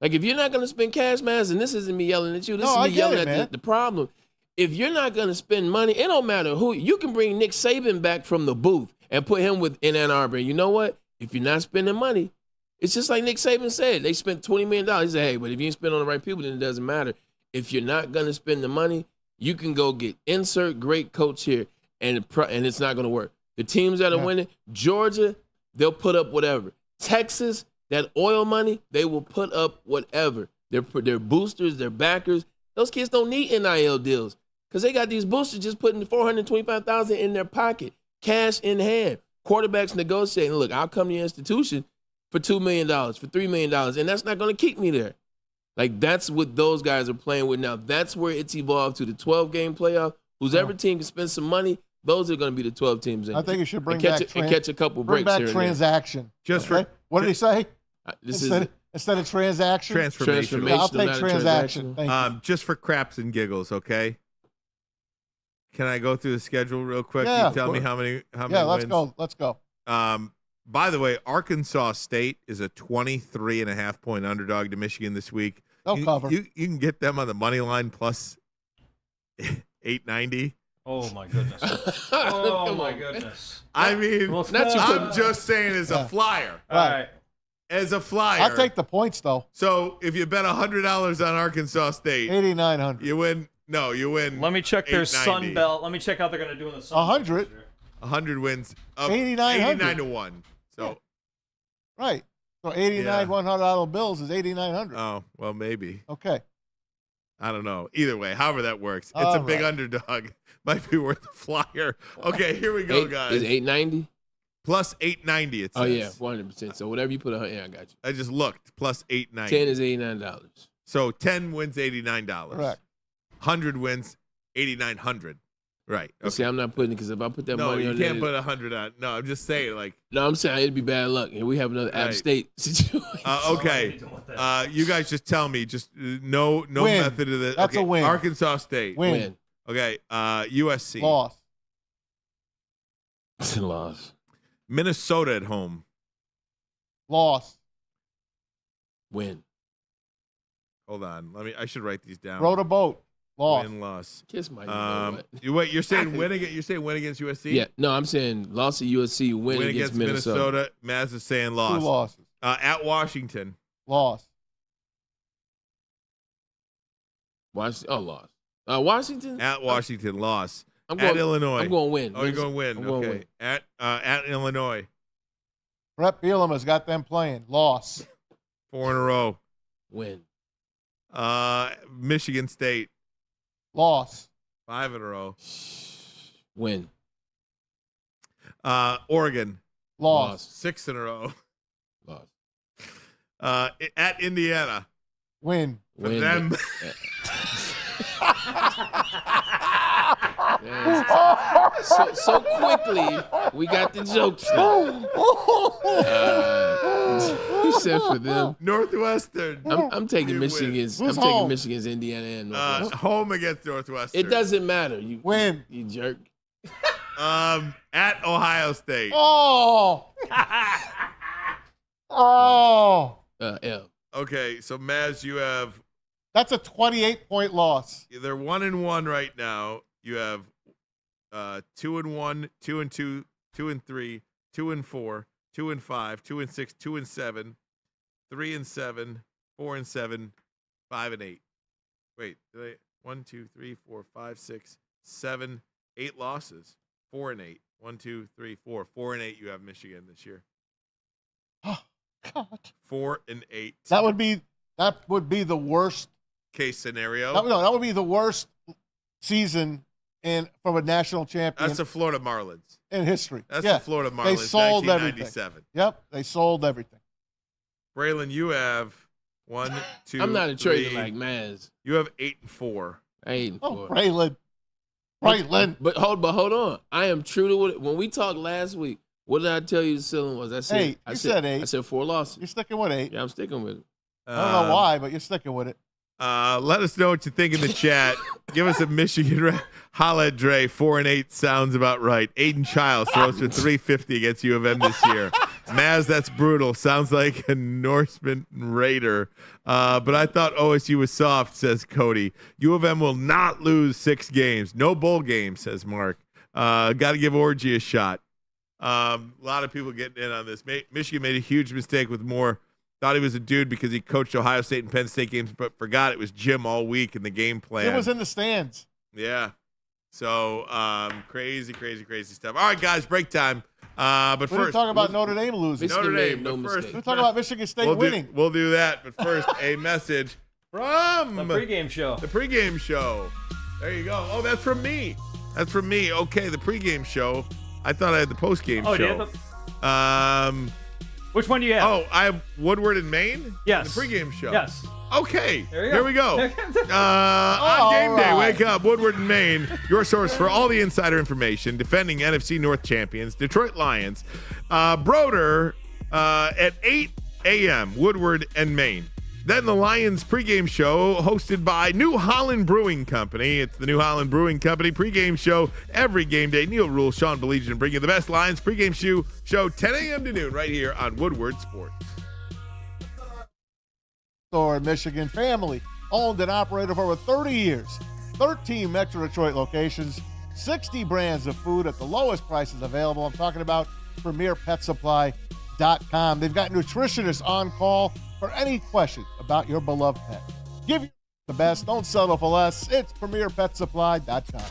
Like, if you're not going to spend cash, Maz, and this isn't me yelling at you. This is me yelling at the problem. If you're not going to spend money, it don't matter who. You can bring Nick Saban back from the booth and put him in Ann Arbor. And you know what? If you're not spending money, it's just like Nick Saban said. They spent $20 million. He said, hey, but if you ain't spend on the right people, then it doesn't matter. If you're not going to spend the money, you can go get insert great coach here, and it's not going to work. The teams that are winning, Georgia, they'll put up whatever. Texas, that oil money, they will put up whatever. They're boosters, they're backers. Those kids don't need NIL deals because they got these boosters just putting $425,000 in their pocket, cash in hand. Quarterbacks negotiating. Look, I'll come to your institution for $2 million, for $3 million, and that's not going to keep me there. Like, that's what those guys are playing with now. That's where it's evolved to the 12-game playoff. Whoever team can spend some money, those are going to be the 12 teams. I think you should bring back catch a couple breaks here. Bring back transaction. What did he say? Instead of transaction? Transformation. Yeah, I'll take transaction. Thank you. Just for craps and giggles, okay? Can I go through the schedule real quick? Yeah, you tell me how many let's wins? Let's go. By the way, Arkansas State is a 23.5 point underdog to Michigan this week. They'll cover. You can get them on the money line plus 890. Oh, my goodness. Oh, my goodness. I mean, I'm just saying as a flyer. All right. As a flyer. I'll take the points, though. So if you bet $100 on Arkansas State, 8,900. You win. No, you win. Let me check their Sun Belt. Let me check how they're going to do in the Sun 100. 100 wins. 8,900. 89 to 1. So. Right. So 89 $100 bills is 8,900. Oh, well, maybe. Okay. I don't know. Either way, however that works. It's a big underdog. Might be worth a flyer. Okay, here we go, guys. Is 890? Plus 890, it says. Oh, yeah, 100%. So whatever you put on, I got you. I just looked. Plus 890. 10 is $89. So 10 wins $89. Correct. 100 wins $8,900. Right. Okay. See, I'm not putting it because if I put that money on you can't put 100 on. No, I'm just saying, like. No, I'm saying it'd be bad luck. And we have another App State situation. Okay. You guys just tell me. Just no win. method of this. That's a win. Arkansas State. Win. Okay. USC. Loss. Loss. Minnesota at home. Loss. Win. Hold on. I should write these down. Rowed a boat. Loss. Win, loss. Kiss my You're saying win against. You're saying win against USC. Yeah. No, I'm saying loss at USC. Win against Minnesota. Maz is saying loss. 2 losses. At Washington. Loss. Loss. Washington. At Washington. Loss. At Illinois. I'm going win. Oh, you're going win. I'm going okay. win. At Illinois. Brett Bielema's got them playing. Loss. 4 in a row. Win. Michigan State. Loss. 5 in a row. Win. Oregon. Loss. 6 in a row. Loss. At Indiana. Win. For them. So quickly, we got the jokes now. He said for them. Northwestern. I'm taking Michigan's. I'm taking Michigan's Indiana and Northwestern. Home against Northwestern. It doesn't matter. You win. You jerk. At Ohio State. Oh. Oh. L. Okay, so Maz, you have. That's a 28-point loss. They're 1-1 right now. You have 2-1, 2-2, 2-3, 2-4, 2-5, 2-6, 2-7, 3-7, 4-7, 5-8. Wait, 1, 2, 3, 4, 5, 6, 7, 8 losses. 4-8. 1, 2, 3, 4. 4-8. You have Michigan this year. Oh God. 4-8. That would be the worst case scenario. That would be the worst season from a national champion. That's the Florida Marlins in history. That's the Florida Marlins. They sold 1997. everything. Yep, they sold everything. Braylon, you have 1, 2. I'm not a 3. trader like Maz. You have 8-4. 8-4. Oh, Braylon. But hold on. I am true to what when we talked last week. What did I tell you the ceiling was? I said 8. You said 8. I said 4 losses. You're sticking with 8. Yeah, I'm sticking with it. I don't know why, but you're sticking with it. Let us know what you think in the chat. Give us a Michigan. Holla at Dre. 4-8 sounds about right. Aiden Childs throws for 350 against U of M this year. Maz, that's brutal. Sounds like a Norseman Raider. But I thought OSU was soft, says Cody. U of M will not lose 6 games. No bowl games, says Mark. Got to give Orgy a shot. A lot of people getting in on this. Michigan made a huge mistake with Moore. Thought he was a dude because he coached Ohio State and Penn State games, but forgot it was Jim all week in the game plan. It was in the stands. Yeah. So crazy stuff. All right, guys, break time. But We're first, talking about Notre Dame losing. Notre Dame. No But first, We're talking about Michigan State winning. We'll do that. But first, a message from the pregame show. The pregame show. There you go. Oh, that's from me. That's from me. Okay, the pregame show. I thought I had the postgame show. Which one do you have? Oh, I have Woodward and Maine? Yes. The pregame show. Yes. Okay. Here we go. On game day, wake up. Woodward and Maine, your source for all the insider information. Defending NFC North champions, Detroit Lions. Broder at 8 a.m., Woodward and Maine. Then the Lions pregame show hosted by New Holland Brewing Company. It's the New Holland Brewing Company pregame show every game day. Neil Rule, Sean Belegian bring you the best Lions pregame show 10 a.m. to noon right here on Woodward Sports. Store Michigan family owned and operated for over 30 years. 13 Metro Detroit locations, 60 brands of food at the lowest prices available. I'm talking about PremierPetSupply.com. They've got nutritionists on call for any questions about your beloved pet. Give you the best. Don't settle for less. It's PremierPetSupply.com.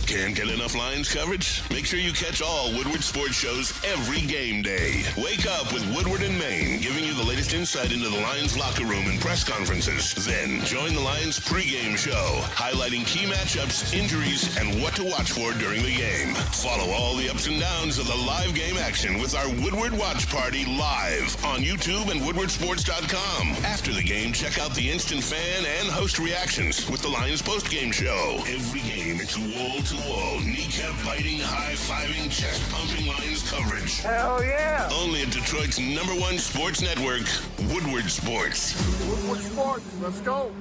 Can't get enough Lions coverage? Make sure you catch all Woodward sports shows every game day. Wake up with Woodward and Maine, giving you the latest insight into the Lions locker room and press conferences. Then join the Lions pregame show, highlighting key matchups, injuries, and what to watch for during the game. Follow all the ups and downs of the live game action with our Woodward Watch Party live on YouTube and WoodwardSports.com. After the game, check out the instant fan and host reactions with the Lions postgame show. Every game, it's wall-to-wall, kneecap-biting, high-fiving, chest-pumping Lions coverage. Hell yeah! Only at Detroit's #1 sports network, Woodward Sports. Woodward Sports, let's go.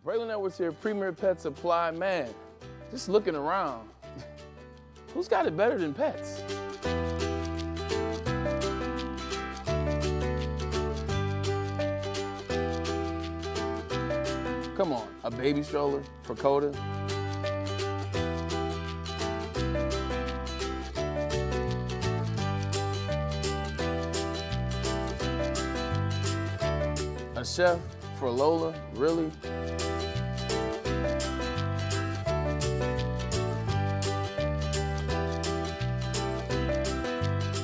Braylon Edwards here, Premier Pet Supply. Man, just looking around, who's got it better than pets? Come on, a baby stroller for Coda? A chef for Lola? Really?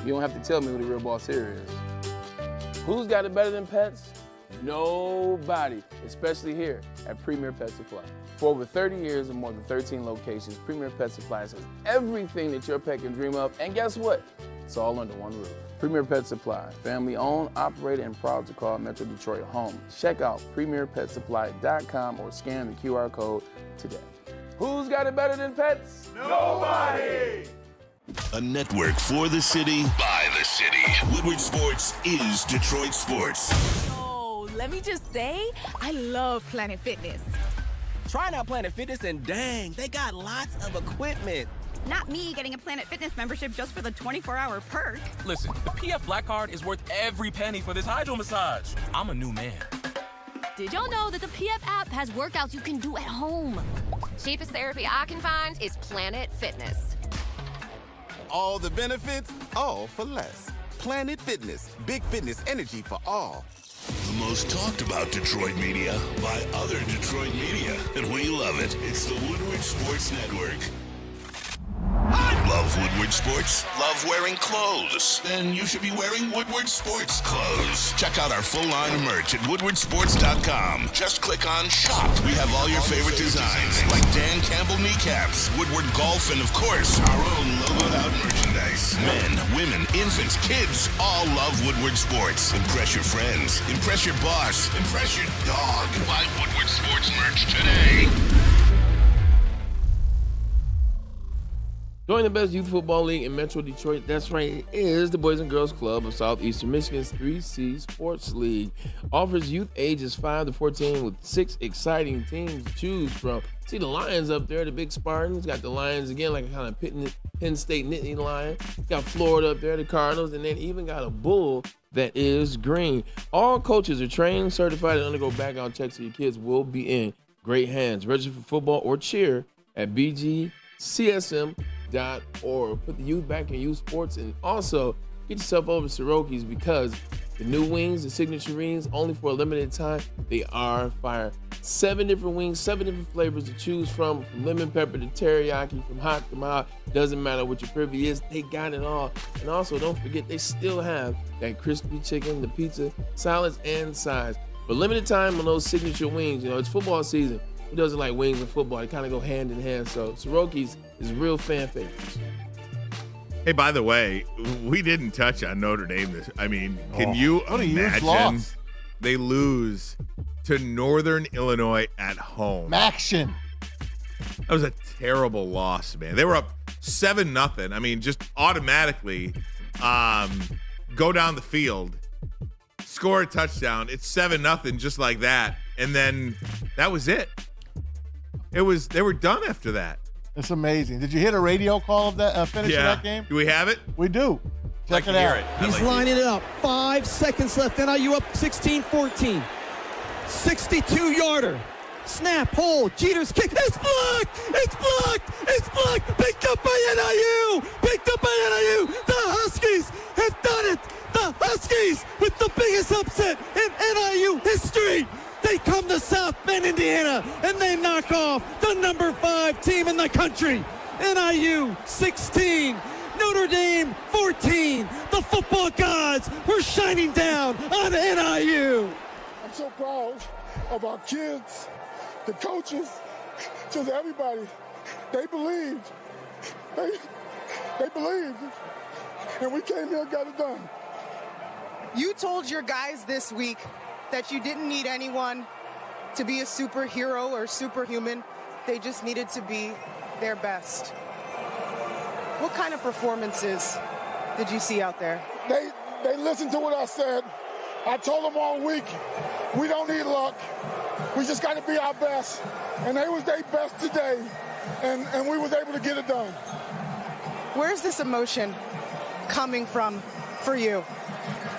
You don't have to tell me who the real boss here is. Who's got it better than pets? Nobody, especially here at Premier Pet Supply. For over 30 years and more than 13 locations, Premier Pet Supply has everything that your pet can dream of, and guess what? It's all under one roof. Premier Pet Supply, family owned, operated, and proud to call Metro Detroit home. Check out premierpetsupply.com or scan the QR code today. Who's got it better than pets? Nobody! A network for the city, by the city. Woodward Sports is Detroit sports. Oh, let me just say, I love Planet Fitness. Trying out Planet Fitness and dang, they got lots of equipment. Not me getting a Planet Fitness membership just for the 24-hour perk. Listen, the PF Black Card is worth every penny for this hydro massage. I'm a new man. Did y'all know that the PF app has workouts you can do at home? Cheapest therapy I can find is Planet Fitness. All the benefits, all for less. Planet Fitness, big fitness energy for all. The most talked about Detroit media by other Detroit media, and we love it. It's the Woodward Sports Network. Love Woodward Sports? Love wearing clothes? Then you should be wearing Woodward Sports clothes. Check out our full line of merch at woodwardsports.com. Just click on Shop. We have all your favorite designs, like Dan Campbell kneecaps, Woodward Golf, and of course, our own logoed out merchandise. Men, women, infants, kids all love Woodward Sports. Impress your friends. Impress your boss. Impress your dog. Buy Woodward Sports merch today. Join the best youth football league in Metro Detroit. That's right, it is the Boys and Girls Club of Southeastern Michigan's 3C Sports League. Offers youth ages 5 to 14 with 6 exciting teams to choose from. See the Lions up there, the big Spartans. Got the Lions again, like a kind of Penn State Nittany Lion. Got Florida up there, the Cardinals, and then even got a Bull that is green. All coaches are trained, certified, and undergo background checks, so your kids will be in great hands. Register for football or cheer at BGCSM.org. Put the youth back in youth sports, and also get yourself over to Siroki's because the new wings, the signature wings, only for a limited time, they are fire. 7 different wings, 7 different flavors to choose from lemon pepper to teriyaki, from hot to mild. Doesn't matter what your privy is, they got it all. And also, don't forget, they still have that crispy chicken, the pizza, salads, and sides. For limited time on those signature wings, you know, it's football season. Who doesn't like wings and football? They kind of go hand in hand. So Siroki's is real fan favorites. Hey, by the way, we didn't touch on Notre Dame. Can you imagine they lose to Northern Illinois at home? Maction. That was a terrible loss, man. They were up 7-0. I mean, just automatically go down the field, score a touchdown. It's 7-0 just like that. And then that was it. They were done after that. It's amazing. Did you hear the radio call of that finish of that game? Do we have it? We do. Check it out. He's lining it up. 5 seconds left. NIU up 16-14. 62-yarder. Snap, hold, Jeter's kick. It's blocked! It's blocked! It's blocked! Picked up by NIU! Picked up by NIU! The Huskies have done it! The Huskies with the biggest upset in NIU history! They come to South Bend, Indiana, and they knock off the number 5 team in the country. NIU 16, Notre Dame 14. The football gods were shining down on NIU. I'm so proud of our kids, the coaches, just everybody. They believed. They believed. And we came here and got it done. You told your guys this week that you didn't need anyone to be a superhero or superhuman. They just needed to be their best. What kind of performances did you see out there? They listened to what I said. I told them all week, we don't need luck. We just got to be our best. And they was their best today, and we was able to get it done. Where's this emotion coming from for you?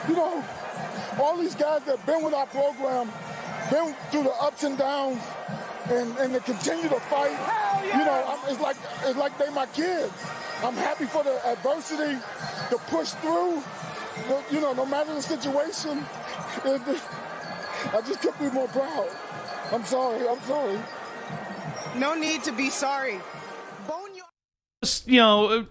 You know, all these guys that have been with our program, been through the ups and downs, and they continue to fight. Yeah. You know, it's like they my kids. I'm happy for the adversity to push through. But, you know, no matter the situation, I just couldn't be more proud. I'm sorry. No need to be sorry. Just,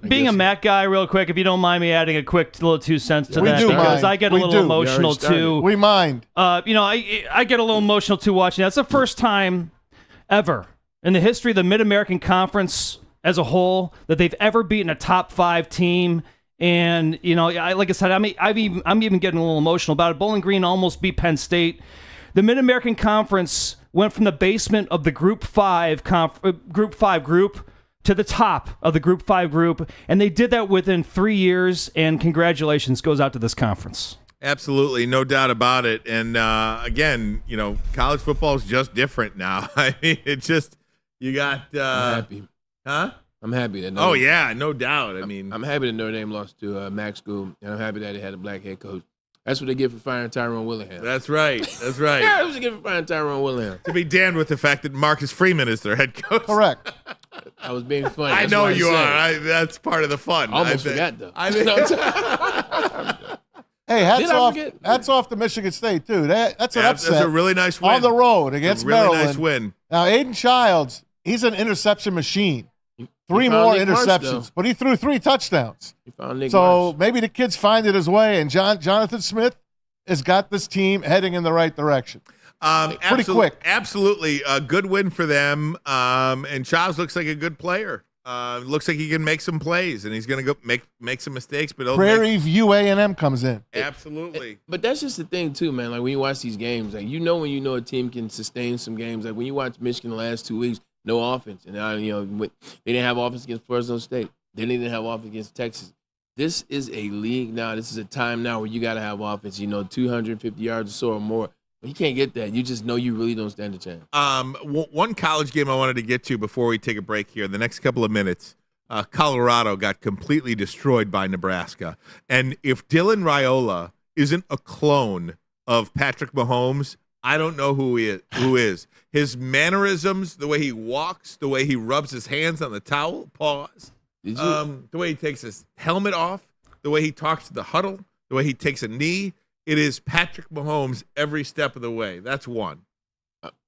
being a Mac guy real quick, if you don't mind me adding a quick little 2 cents to that, because I get a little emotional too. We mind. I get a little emotional too watching that. It's the first time ever in the history of the Mid-American Conference as a whole that they've ever beaten a top 5 team. And, like I said, I'm even getting a little emotional about it. Bowling Green almost beat Penn State. The Mid-American Conference went from the basement of the Group 5 group to the top of the Group 5 group, and they did that within 3 years, and congratulations goes out to this conference. Absolutely, no doubt about it. And again, college football is just different now. I mean, it's just, you got... I'm happy. Huh? I'm happy that. Oh, yeah, no doubt. I'm happy that Notre Dame lost to Mac School, and I'm happy that it had a black head coach. That's what they get for firing Tyrone Willingham. That's right. That's right. Yeah, that's what they get for firing Tyrone Willingham. To be damned with the fact that Marcus Freeman is their head coach. Correct. I was being funny. I know you are. That's part of the fun. I almost forgot, though. Hey, hats off to Michigan State, too. That's an upset. That's a really nice win. On the road against Maryland. Really nice win. Now, Aiden Childs, he's an interception machine. 3 more interceptions, but he threw 3 touchdowns. So maybe the kid's finding his way, and Jonathan Smith has got this team heading in the right direction. Pretty quick. Absolutely. A good win for them. And Childs looks like a good player. Looks like he can make some plays, and he's going to go make some mistakes. But Prairie View A&M comes in. Absolutely. But that's just the thing, too, man. Like, when you watch these games, like, when a team can sustain some games. Like, when you watch Michigan the last 2 weeks, no offense. And now, they didn't have offense against Fresno State. Then they didn't have offense against Texas. This is a league now. This is a time now where you got to have offense, 250 yards or so or more. But you can't get that. You just know you really don't stand a chance. One college game I wanted to get to before we take a break here, the next couple of minutes, Colorado got completely destroyed by Nebraska. And if Dylan Raiola isn't a clone of Patrick Mahomes, I don't know who is. His mannerisms, the way he walks, the way he rubs his hands on the towel, the way he takes his helmet off, the way he talks to the huddle, the way he takes a knee. It is Patrick Mahomes every step of the way. That's one.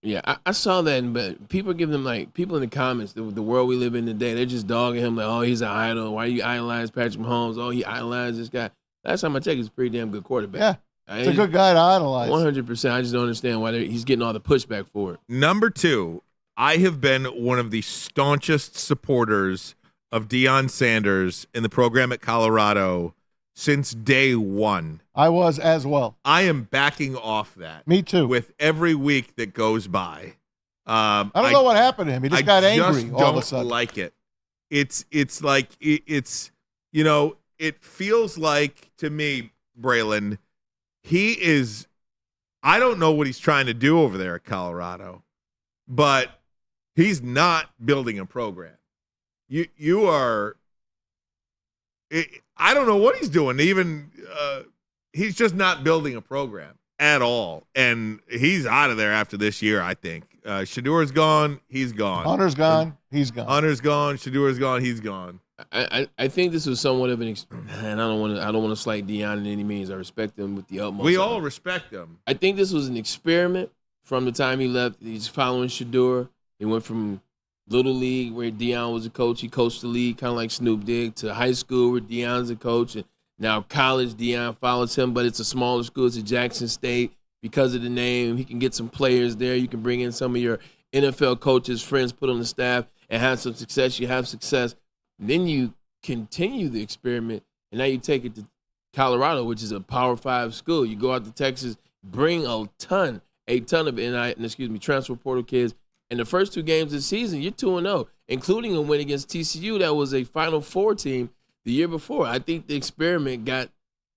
I saw that, but people give them, people in the comments, the world we live in today, they're just dogging him like, oh, he's an idol. Why you idolize Patrick Mahomes? Oh, he idolized this guy. Last time I checked, he's a pretty damn good quarterback. Yeah. It's a good guy to idolize. 100%. I just don't understand why he's getting all the pushback for it. Number 2, I have been one of the staunchest supporters of Deion Sanders in the program at Colorado since day one. I was as well. I am backing off that. Me too. With every week that goes by. I don't know what happened to him. He just got angry all of a sudden. I don't like it. It feels like, to me, Braylon, I don't know what he's trying to do over there at Colorado, but he's not building a program. You are, I don't know what he's doing. Even, he's just not building a program at all. And he's out of there after this year, I think. Shadour's gone. He's gone. Hunter's gone. He's gone. Hunter's gone. Shadour's gone. He's gone. I think this was somewhat of an and I don't want to slight Deion in any means. I respect him with the utmost. We all respect him. I think this was an experiment from the time he left. He's following Shadour. He went from Little League, where Deion was a coach. He coached the league, kind of like Snoop did, to high school, where Deion's a coach. And now college, Deion follows him, but it's a smaller school. It's at Jackson State. Because of the name, he can get some players there. You can bring in some of your NFL coaches, friends, put on the staff, and have some success. You have success. Then you continue the experiment, and now you take it to Colorado, which is a Power 5 school. You go out to Texas, bring a ton of transfer portal kids. In the first 2 games of the season, you're 2-0, including a win against TCU that was a Final Four team the year before. I think the experiment got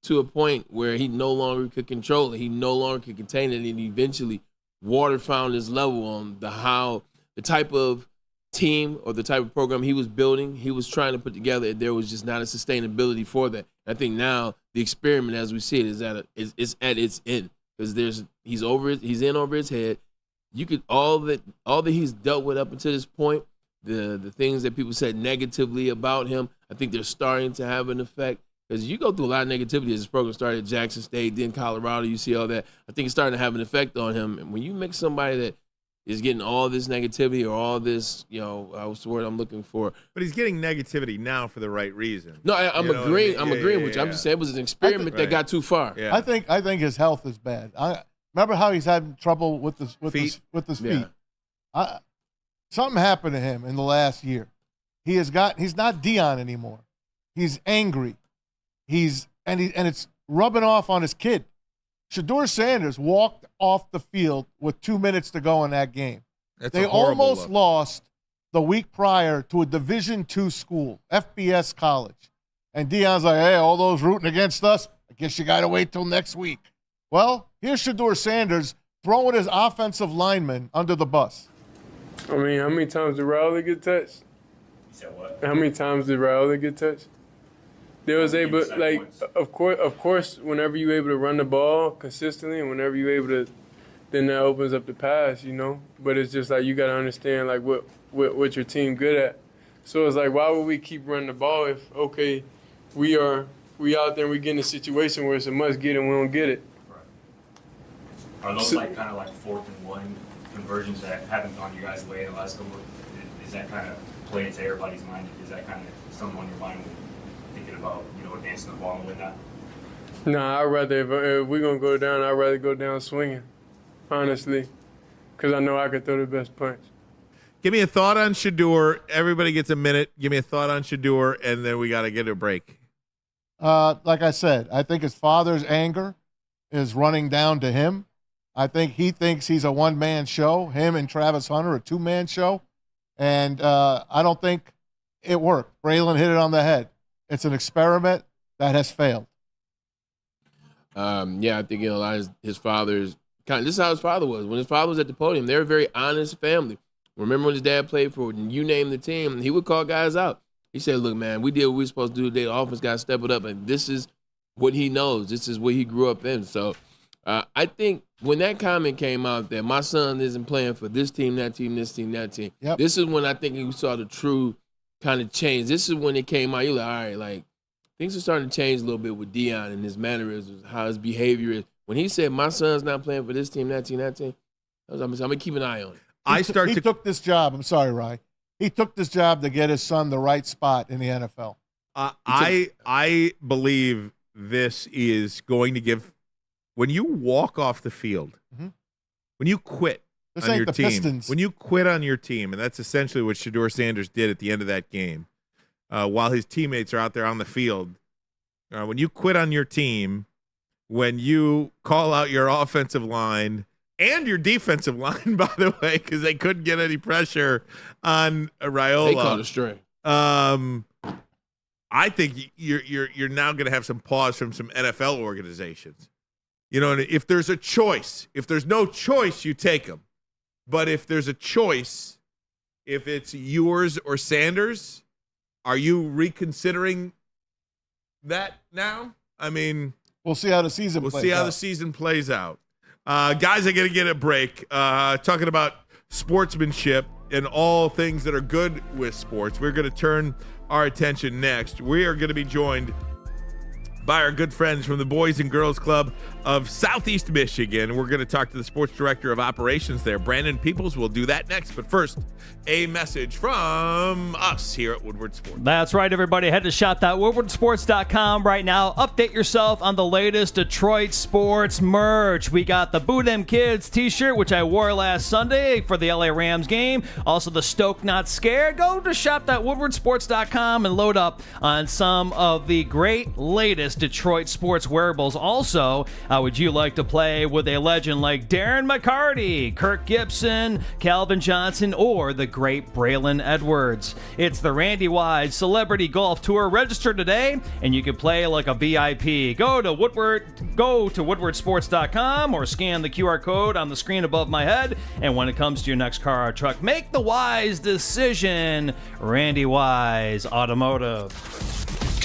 to a point where he no longer could control it. He no longer could contain it, and eventually water found his level on the type of team or the type of program he was building, he was trying to put together, and there was just not a sustainability for that. I think now the experiment, as we see it, is at its end, because he's in over his head. You could all that he's dealt with up until this point, the things that people said negatively about him, I think they're starting to have an effect. Because you go through a lot of negativity as this program started at Jackson State, then Colorado, you see all that. I think it's starting to have an effect on him. And when you make somebody that is getting all this negativity or all this, what's the word I'm looking for? But he's getting negativity now for the right reason. No, I'm agreeing. I'm agreeing with you. I'm just saying it was an experiment that got too far. Yeah. I think his health is bad. I remember how he's having trouble with his feet. Something happened to him in the last year. He's not Deion anymore. He's angry. And it's rubbing off on his kid. Shedeur Sanders walked off the field with 2 minutes to go in that game. They almost lost the week prior to a Division II school, FBS college. And Deion's like, hey, all those rooting against us, I guess you got to wait till next week. Well, here's Shedeur Sanders throwing his offensive lineman under the bus. I mean, how many times did Riley get touched? You said what? How many times did Riley get touched? They was able, like, of course, whenever you're able to run the ball consistently and whenever you're able to, then that opens up the pass, But it's just like you got to understand, like, what your team good at. So it's like, why would we keep running the ball if, okay, we out there and we get in a situation where it's a must get and we don't get it? Right. Are those kind of 4th and 1 conversions that haven't gone your guys' way in the last couple? Is that kind of play into everybody's mind? Is that kind of something on your mind? Thinking about, advancing the ball and whatnot? Nah, I'd rather, if we're going to go down, I'd rather go down swinging, honestly, because I know I could throw the best punch. Give me a thought on Shedeur. Everybody gets a minute. Give me a thought on Shedeur, and then we got to get a break. Like I said, I think his father's anger is running down to him. I think he thinks he's a one-man show. Him and Travis Hunter, a two-man show. And I don't think it worked. Braylon hit it on the head. It's an experiment that has failed. I think a lot of his father's this is how his father was. When his father was at the podium, they were a very honest family. Remember when his dad played for you name the team, he would call guys out. He said, look, man, we did what we were supposed to do today. The offense got to step it up, and this is what he knows. This is what he grew up in. So I think when that comment came out that my son isn't playing for this team, that team, this team, that team, this is when I think we saw the true kind of change. This is when it came out. You're like, all right, like things are starting to change a little bit with Deion and his mannerisms, how his behavior is. When he said, my son's not playing for this team, that team, that team, I'm going to keep an eye on it. He took this job. I'm sorry, Rye. He took this job to get his son the right spot in the NFL. I believe this is going to give – when you walk off the field, when you quit on your team, Pistons. when you quit on your team, and that's essentially what Shedeur Sanders did at the end of that game, while his teammates are out there on the field, when you quit on your team, when you call out your offensive line – and your defensive line, by the way, because they couldn't get any pressure on Raiola. They caught a stray. I think you're now going to have some pause from some NFL organizations. And if there's a choice, if there's no choice, you take them. But if there's a choice, if it's yours or Sanders, are you reconsidering that now? I mean, we'll see how the season. We'll see how the season plays out. Guys, I got to get a break. Talking about sportsmanship and all things that are good with sports. We're going to turn our attention next. We are going to be joined by our good friends from the Boys and Girls Club of Southeast Michigan. We're going to talk to the sports director of operations there, Brandon Peoples. We'll do that next. But first, a message from us here at Woodward Sports. That's right, everybody. Head to shop.woodwardsports.com right now. Update yourself on the latest Detroit sports merch. We got the Boo Them Kids t-shirt, which I wore last Sunday for the LA Rams game. Also, the Stoke Not Scared. Go to shop.woodwardsports.com and load up on some of the great latest Detroit sports wearables. Also, would you like to play with a legend like Darren McCarty, Kirk Gibson, Calvin Johnson, or the great Braylon Edwards? It's the Randy Wise Celebrity Golf Tour. Register today, and you can play like a VIP. Go to woodwardsports.com or scan the QR code on the screen above my head. And when it comes to your next car or truck, make the wise decision. Randy Wise Automotive.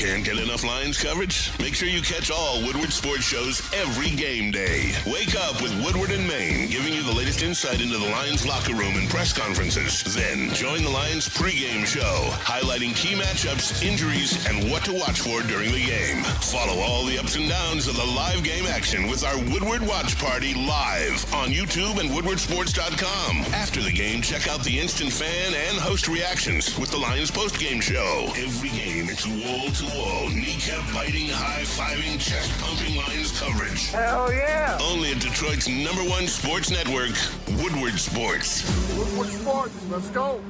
Can't get enough Lions coverage? Make sure you catch all Woodward sports shows every game day. Wake up with Woodward and Maine, giving you the latest insight into the Lions locker room and press conferences. Then join the Lions pregame show, highlighting key matchups, injuries, and what to watch for during the game. Follow all the ups and downs of the live game action with our Woodward Watch Party live on YouTube and WoodwardSports.com. After the game, check out the instant fan and host reactions with the Lions postgame show. Every game, it's wall-to-wall, kneecap-biting, high-fiving, chest-pumping Lions coverage. Hell yeah! Only at Detroit's #1 sports network, Woodward Sports. Woodward Sports, let's go.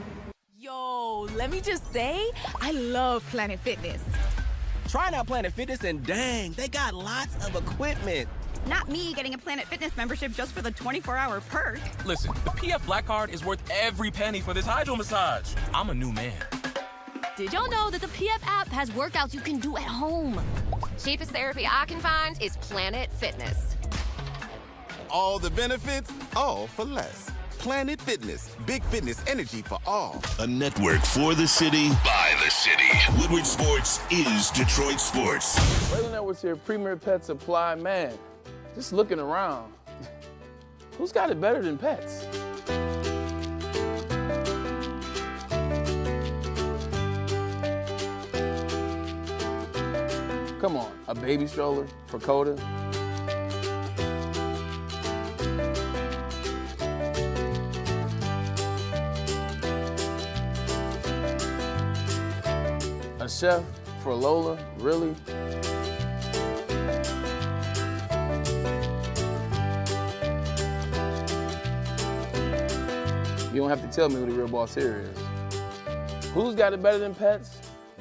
Yo, let me just say, I love Planet Fitness. Trying out Planet Fitness and dang, they got lots of equipment. Not me getting a Planet Fitness membership just for the 24-hour perk. Listen, the PF Black Card is worth every penny for this hydro massage. I'm a new man. Did y'all know that the PF app has workouts you can do at home? Cheapest therapy I can find is Planet Fitness. All the benefits, all for less. Planet Fitness, big fitness energy for all. A network for the city, by the city. Woodward Sports is Detroit Sports. Braylon Edwards here, Premier Pet Supply. Man, just looking around, who's got it better than pets? Come on, a baby stroller for Coda? A chef for Lola, really? You don't have to tell me who the real boss here is. Who's got it better than pets?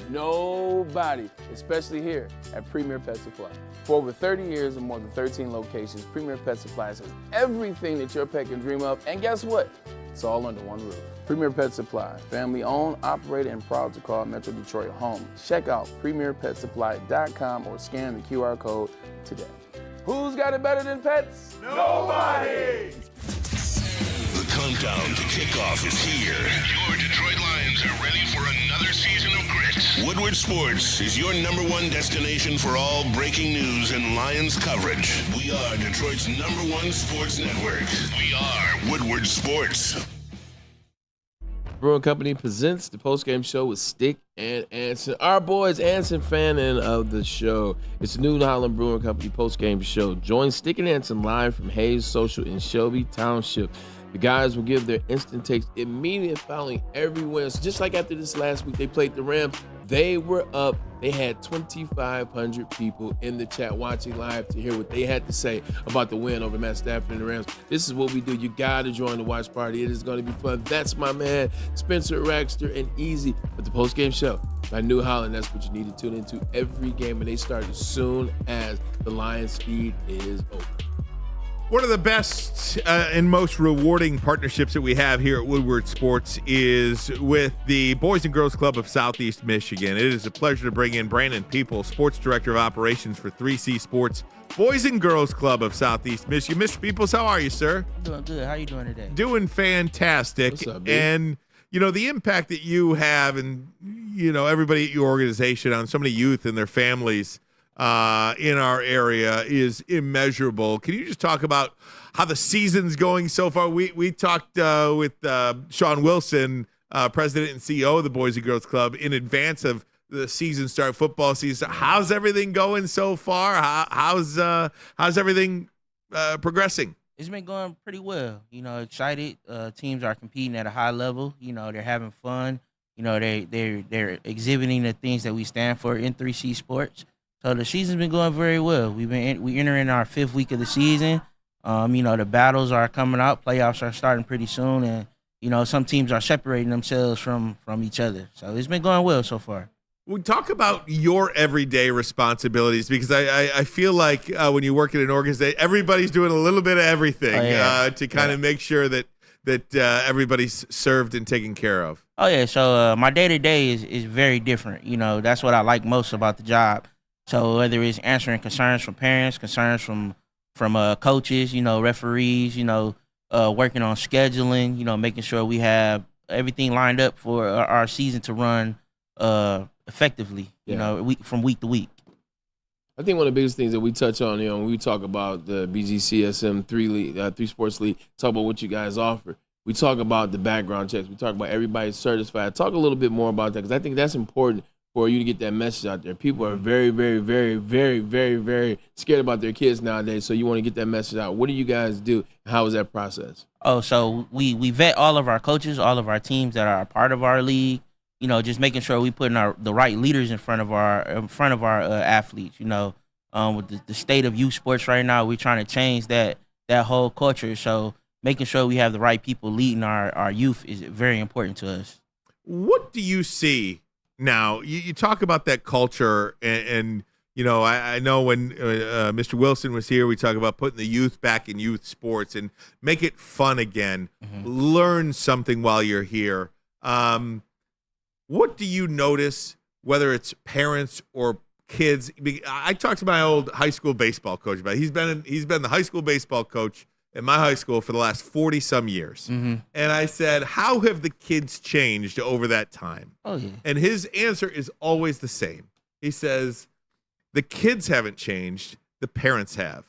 Nobody, especially here at Premier Pet Supply. For over 30 years and more than 13 locations, Premier Pet Supply has everything that your pet can dream of, and guess what? It's all under one roof. Premier Pet Supply, family owned, operated, and proud to call Metro Detroit home. Check out premierpetsupply.com or scan the QR code today. Who's got it better than pets? Nobody! The countdown to kickoff is here. Your Detroit Lions are ready for another season of grit. Woodward Sports is your #1 destination for all breaking news and Lions coverage. We are Detroit's #1 sports network. We are Woodward Sports. Brewing Company presents the postgame show with Stick and Anson. Our boys, Anson Fannin of the show. It's the New Holland Brewing Company postgame show. Join Stick and Anson live from Hayes Social in Shelby Township. The guys will give their instant takes immediately following every win. So just like after this last week, they played the Rams. They were up. They had 2,500 people in the chat watching live to hear what they had to say about the win over Matt Stafford and the Rams. This is what we do. You got to join the watch party. It is going to be fun. That's my man, Spencer Raxter and Easy with the postgame show by New Holland. That's what you need to tune into every game, and they start as soon as the Lions feed is over. One of the best and most rewarding partnerships that we have here at Woodward Sports is with the Boys and Girls Club of Southeast Michigan. It is a pleasure to bring in Brandon People, Sports Director of Operations for 3C Sports Boys and Girls Club of Southeast Michigan. Mr. Peoples, how are you, sir? Doing good. How are you doing today? Doing fantastic. What's up, and, you know, the impact that you have and, you know, everybody at your organization on so many youth and their families in our area is immeasurable. Can you just talk about how the season's going so far? We talked with Sean Wilson, president and CEO of the Boys and Girls Club, in advance of the season start, football season. How's everything going so far? How's everything progressing? It's been going pretty well. You know, excited. Teams are competing at a high level. You know, they're having fun. You know, they're exhibiting the things that we stand for in 3C Sports. So the season's been going very well. We entering our 5th week of the season. You know, the battles are coming out. Playoffs are starting pretty soon, and you know, some teams are separating themselves from each other. So it's been going well so far. We talk about your everyday responsibilities, because I feel like when you work in an organization, everybody's doing a little bit of everything to kind of make sure that everybody's served and taken care of. Oh yeah. So my day to day is very different. You know, that's what I like most about the job. So whether it's answering concerns from parents, concerns from coaches, you know, referees, you know, working on scheduling, you know, making sure we have everything lined up for our season to run effectively, from week to week. I think one of the biggest things that we touch on, when we talk about the BGCSM 3 Sports League, talk about what you guys offer. We talk about the background checks. We talk about everybody's certified. Talk a little bit more about that, because I think that's important for you to get that message out there. People are very, very, very, very, very, very scared about their kids nowadays, so you want to get that message out. What do you guys do? How is that process? Oh, so we vet all of our coaches, all of our teams that are a part of our league. Just making sure we putting the right leaders in front of our athletes. With the state of youth sports right now, we're trying to change that whole culture. So making sure we have the right people leading our youth is very important to us. What do you see now? You talk about that culture, and I know when Mr. Wilson was here, we talk about putting the youth back in youth sports and make it fun again. Learn something while you're here. What do you notice, whether it's parents or kids? I talked to my old high school baseball coach about it. He's been the high school baseball coach at my high school for the last 40 some years. And I said, how have the kids changed over that time? Oh, yeah. And his answer is always the same. He says, the kids haven't changed, the parents have.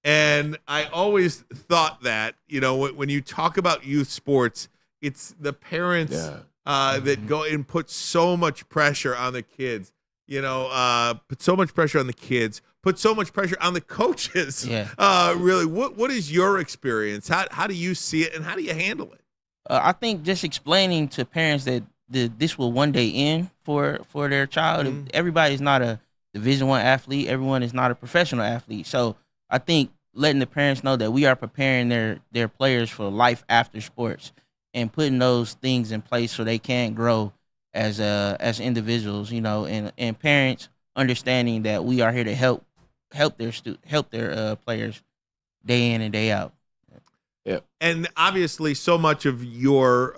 And I always thought that, when you talk about youth sports, it's the parents that go and put so much pressure on the kids, put so much pressure on the kids, put so much pressure on the coaches. Really, what is your experience? How do you see it, and how do you handle it? I think just explaining to parents that this will one day end for their child. Everybody's not a Division I athlete. Everyone is not a professional athlete. So I think letting the parents know that we are preparing their players for life after sports, and putting those things in place so they can grow as individuals, and parents understanding that we are here to help their players day in and day out. Yeah. And obviously so much of your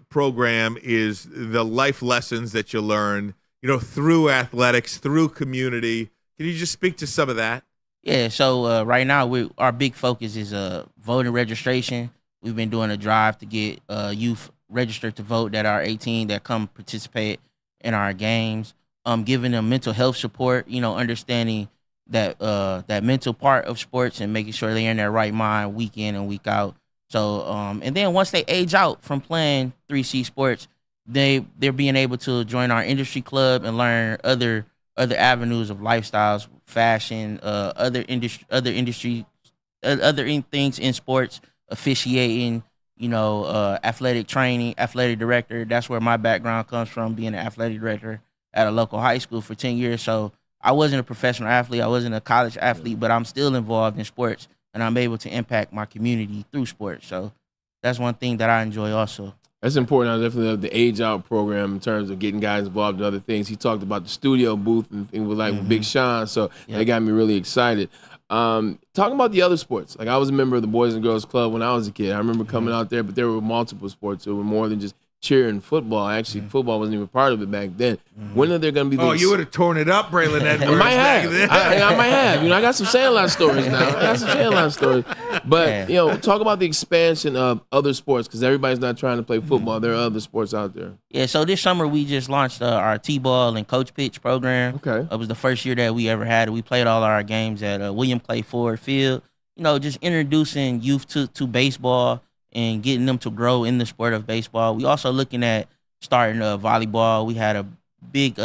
program is the life lessons that you learn, through athletics, through community. Can you just speak to some of that? Yeah, so right now our big focus is voting registration. We've been doing a drive to get youth registered to vote that are 18 that come participate in our games. Giving them mental health support, understanding that mental part of sports and making sure they're in their right mind week in and week out. So and then once they age out from playing 3C sports, they're being able to join our industry club and learn other avenues of lifestyles, fashion, other things in sports, officiating, athletic training, athletic director. That's where my background comes from, being an athletic director at a local high school for 10 years. So I wasn't a professional athlete. I wasn't a college athlete, but I'm still involved in sports, and I'm able to impact my community through sports. So that's one thing that I enjoy also. That's important. I definitely love the age out program in terms of getting guys involved in other things. He talked about the studio booth and things with Big Sean, so that got me really excited. Talking about the other sports, like I was a member of the Boys and Girls Club when I was a kid. I remember coming out there, but there were multiple sports. There were more than just cheer and football. Actually, football wasn't even part of it back then. When are there going to be? You would have torn it up, Braylon Edwards. I might have. I might have. I got some Sandlot stories now. But talk about the expansion of other sports, because everybody's not trying to play football. There are other sports out there. Yeah. So this summer we just launched our T-ball and coach pitch program. Okay. It was the first year that we ever had it. We played all our games at William Clay Ford Field. Just introducing youth to baseball and getting them to grow in the sport of baseball. We also looking at starting volleyball. We had a big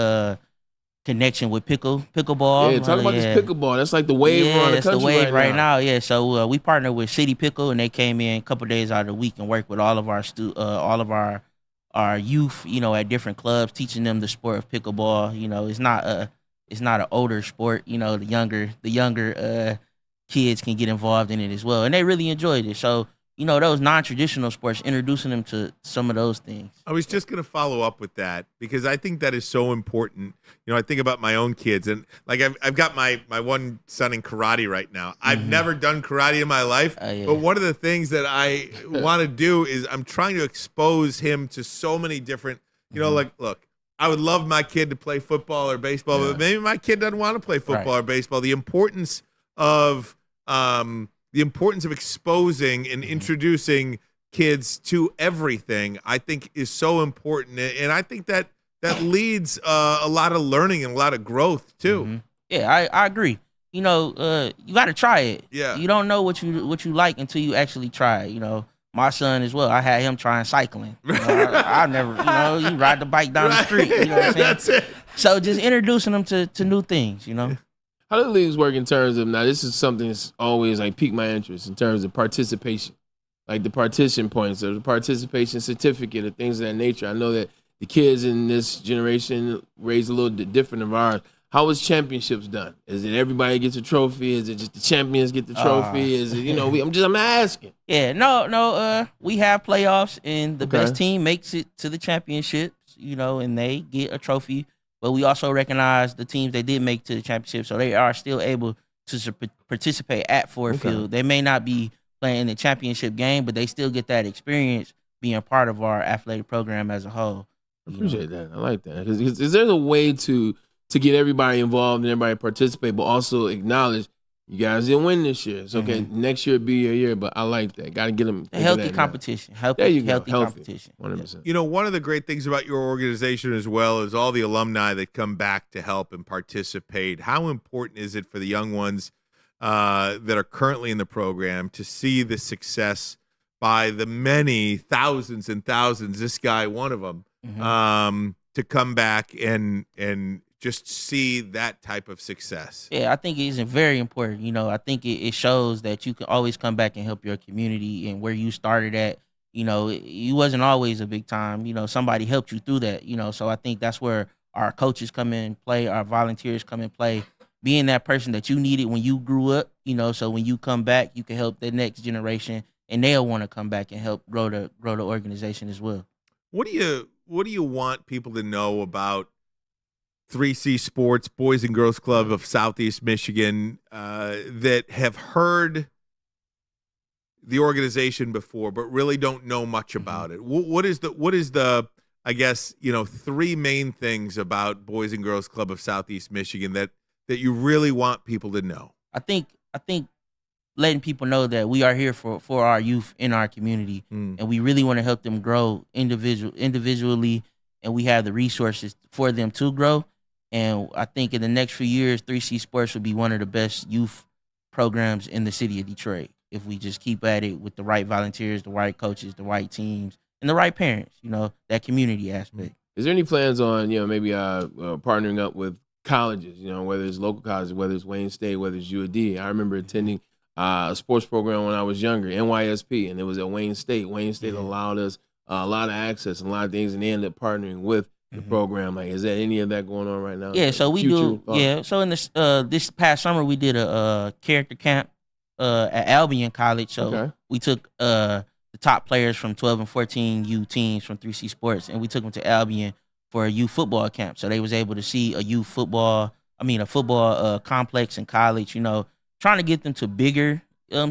connection with pickleball. Yeah, talk about this pickleball. That's like the wave around the country. It's the wave right now. Yeah, so we partnered with City Pickle, and they came in a couple days out of the week and worked with all of our youth, at different clubs, teaching them the sport of pickleball. It's not an older sport. The younger kids can get involved in it as well, and they really enjoyed it. So those non-traditional sports, introducing them to some of those things. I was just going to follow up with that, because I think that is so important. I think about my own kids, and like I've got my one son in karate right now. I've never done karate in my life, but one of the things that I want to do is I'm trying to expose him to so many different, like, look, I would love my kid to play football or baseball, but maybe my kid doesn't want to play football or baseball. The importance of exposing and introducing kids to everything, I think, is so important. And I think that leads a lot of learning and a lot of growth too. Mm-hmm. Yeah, I agree. You know, you got to try it. Yeah. You don't know what you like until you actually try it. You know, my son as well. I had him trying cycling. You know, I never, you ride the bike down the street. You know what I'm saying? That's it. So just introducing them to new things. You know. How do the leagues work in terms of, now this is something that's always like piqued my interest in terms of participation, like the partition points or the participation certificate or things of that nature. I know that the kids in this generation raised a little bit different than ours. How is championships done? Is it everybody gets a trophy? Is it just the champions get the trophy? Is it, I'm asking. Yeah, no, we have playoffs and the best team makes it to the championships, and they get a trophy. But we also recognize the teams that did make it to the championship, so they are still able to participate at Ford Field. They may not be playing the championship game, but they still get that experience being part of our athletic program as a whole. I appreciate that. I like that. Is there a way to get everybody involved and everybody participate, but also acknowledge you guys didn't win this year. It's okay. Next year be your year, but I like that. Got to get them. Healthy competition. There you go. Healthy competition. 100%. One of the great things about your organization as well is all the alumni that come back to help and participate. How important is it for the young ones that are currently in the program to see the success by the many thousands and thousands, this guy one of them, to come back and just see that type of success? Yeah, I think it's very important. I think it shows that you can always come back and help your community and where you started at. You wasn't always a big time. Somebody helped you through that. So I think that's where our coaches come in play, our volunteers come in play, being that person that you needed when you grew up. So when you come back, you can help the next generation, and they'll want to come back and help grow the organization as well. What do you want people to know about 3C Sports, Boys and Girls Club of Southeast Michigan, that have heard the organization before but really don't know much about it? What is the I guess, three main things about Boys and Girls Club of Southeast Michigan that you really want people to know? I think letting people know that we are here for our youth in our community, and we really want to help them grow individually, and we have the resources for them to grow. And I think in the next few years, 3C Sports will be one of the best youth programs in the city of Detroit if we just keep at it with the right volunteers, the right coaches, the right teams, and the right parents, that community aspect. Is there any plans on, maybe partnering up with colleges, whether it's local colleges, whether it's Wayne State, whether it's UAD? I remember attending a sports program when I was younger, NYSP, and it was at Wayne State. Wayne State allowed us a lot of access and a lot of things, and they ended up partnering with the program. Like, is there any of that going on right now? Yeah, so we do. Yeah, so in this past summer we did a character camp at Albion College. So we took the top players from 12 and 14 U teams from 3C Sports, and we took them to Albion for a youth football camp. So they was able to see a football complex in college. Trying to get them to bigger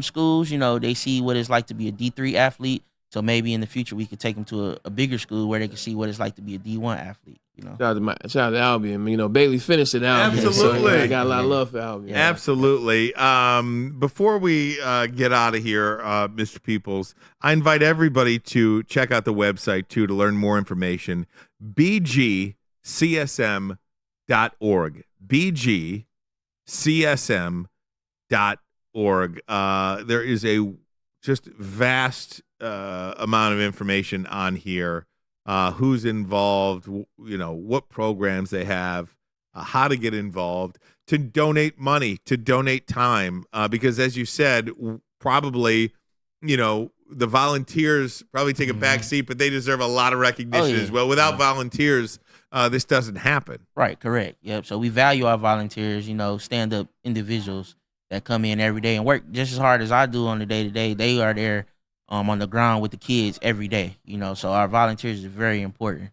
schools. They see what it's like to be a D3 athlete. So maybe in the future we could take them to a bigger school where they can see what it's like to be a D1 athlete. Shout out to Albion. Bailey finished at Albion. Absolutely. So I got a lot of love for Albion. Absolutely. Before we get out of here, Mr. Peoples, I invite everybody to check out the website too to learn more information. bgcsm.org. bgcsm.org. There is a just vast amount of information on here, who's involved, what programs they have, how to get involved, to donate money, to donate time, because as you said, probably, the volunteers probably take a back seat, but they deserve a lot of recognition as well. Without volunteers, this doesn't happen. Right, correct. Yep. So we value our volunteers, stand-up individuals that come in every day and work just as hard as I do on the day-to-day. They are there on the ground with the kids every day, so our volunteers are very important.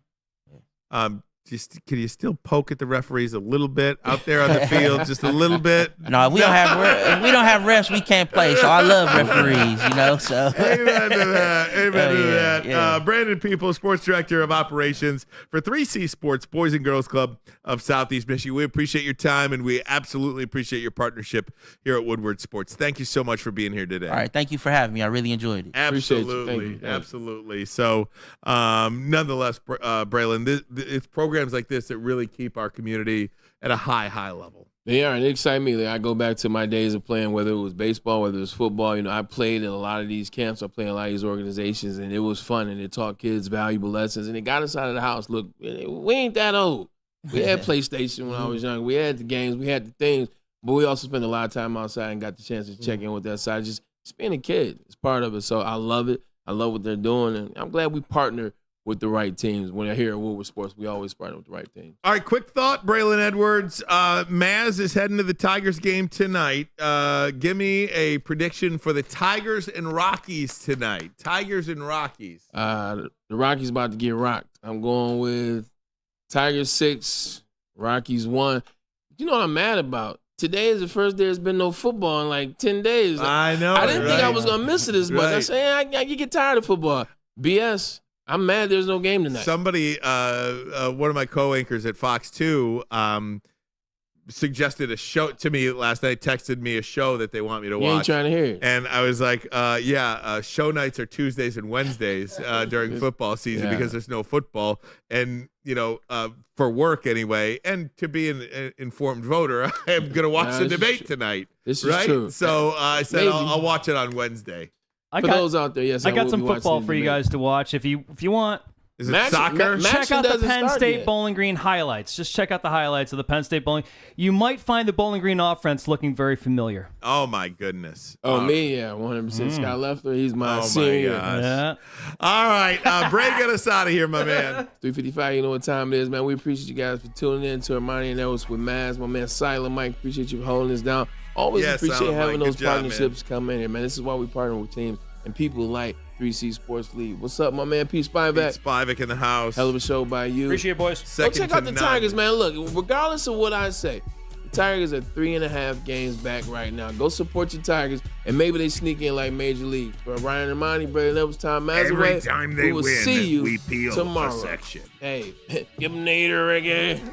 Can you still poke at the referees a little bit out there on the field, just a little bit? No, if we don't have refs, we can't play. So I love referees, So amen to that. Amen to that. Yeah. Brandon Peoples, Sports Director of Operations for 3C Sports, Boys and Girls Club of Southeast Michigan. We appreciate your time, and we absolutely appreciate your partnership here at Woodward Sports. Thank you so much for being here today. All right, thank you for having me. I really enjoyed it. Absolutely, absolutely. So, nonetheless, Braylon, this program programs like this that really keep our community at a high level. They are, and it excites me. Like, I go back to my days of playing, whether it was baseball, whether it was football. I played in a lot of these camps. I played in a lot of these organizations, and it was fun, and it taught kids valuable lessons, and it got us out of the house. Look, we ain't that old. We had PlayStation when I was young. We had the games. We had the things, but we also spent a lot of time outside and got the chance to check in with that side. Just being a kid is part of it, so I love it. I love what they're doing, and I'm glad we partner with the right teams. When I hear at Woodward Sports, we always partner with the right team. All right, quick thought, Braylon Edwards. Maz is heading to the Tigers game tonight. Give me a prediction for the Tigers and Rockies tonight. Tigers and Rockies. The Rockies about to get rocked. I'm going with Tigers 6, Rockies 1. You know what I'm mad about? Today is the first day there's been no football in like 10 days. I know. I didn't think I was going to miss it as much. I said, you get tired of football. BS. I'm mad there's no game tonight. Somebody, one of my co-anchors at Fox 2, suggested a show to me last night, texted me a show that they want me to watch. You ain't trying to hear it. And I was like, show nights are Tuesdays and Wednesdays during football season because there's no football. And, for work anyway, and to be an informed voter, I am going to watch the debate tonight. This is true. So I said I'll watch it on Wednesday. For those out there, yes, I got some football for you guys to watch if you want. Is it soccer? Check out the Penn State Bowling Green highlights. Just check out the highlights of the Penn State Bowling. You might find the Bowling Green offense looking very familiar. Oh my goodness. Me, 100%. Scott Leffler, he's my senior. Yeah. All right, Bray, get us out of here, my man. 3:55. You know what time it is, man. We appreciate you guys for tuning in to Ermanni and Ellis with Maz. My man Silent Mike, appreciate you for holding us down. Always appreciate having those partnerships come in here, man. This is why we partner with teams and people like 3C Sports League. What's up, my man? Pete Spivak. Pete Spivak in the house. Hell of a show by you. Appreciate it, boys. Go check out the Tigers, man. Look, regardless of what I say, the Tigers are 3.5 games back right now. Go support your Tigers, and maybe they sneak in like Major League. For Ryan Ermanni, Braylon Edwards, Tom Mazaway, every time they we will win, see you we peel tomorrow. a section. Hey, give them Nader again.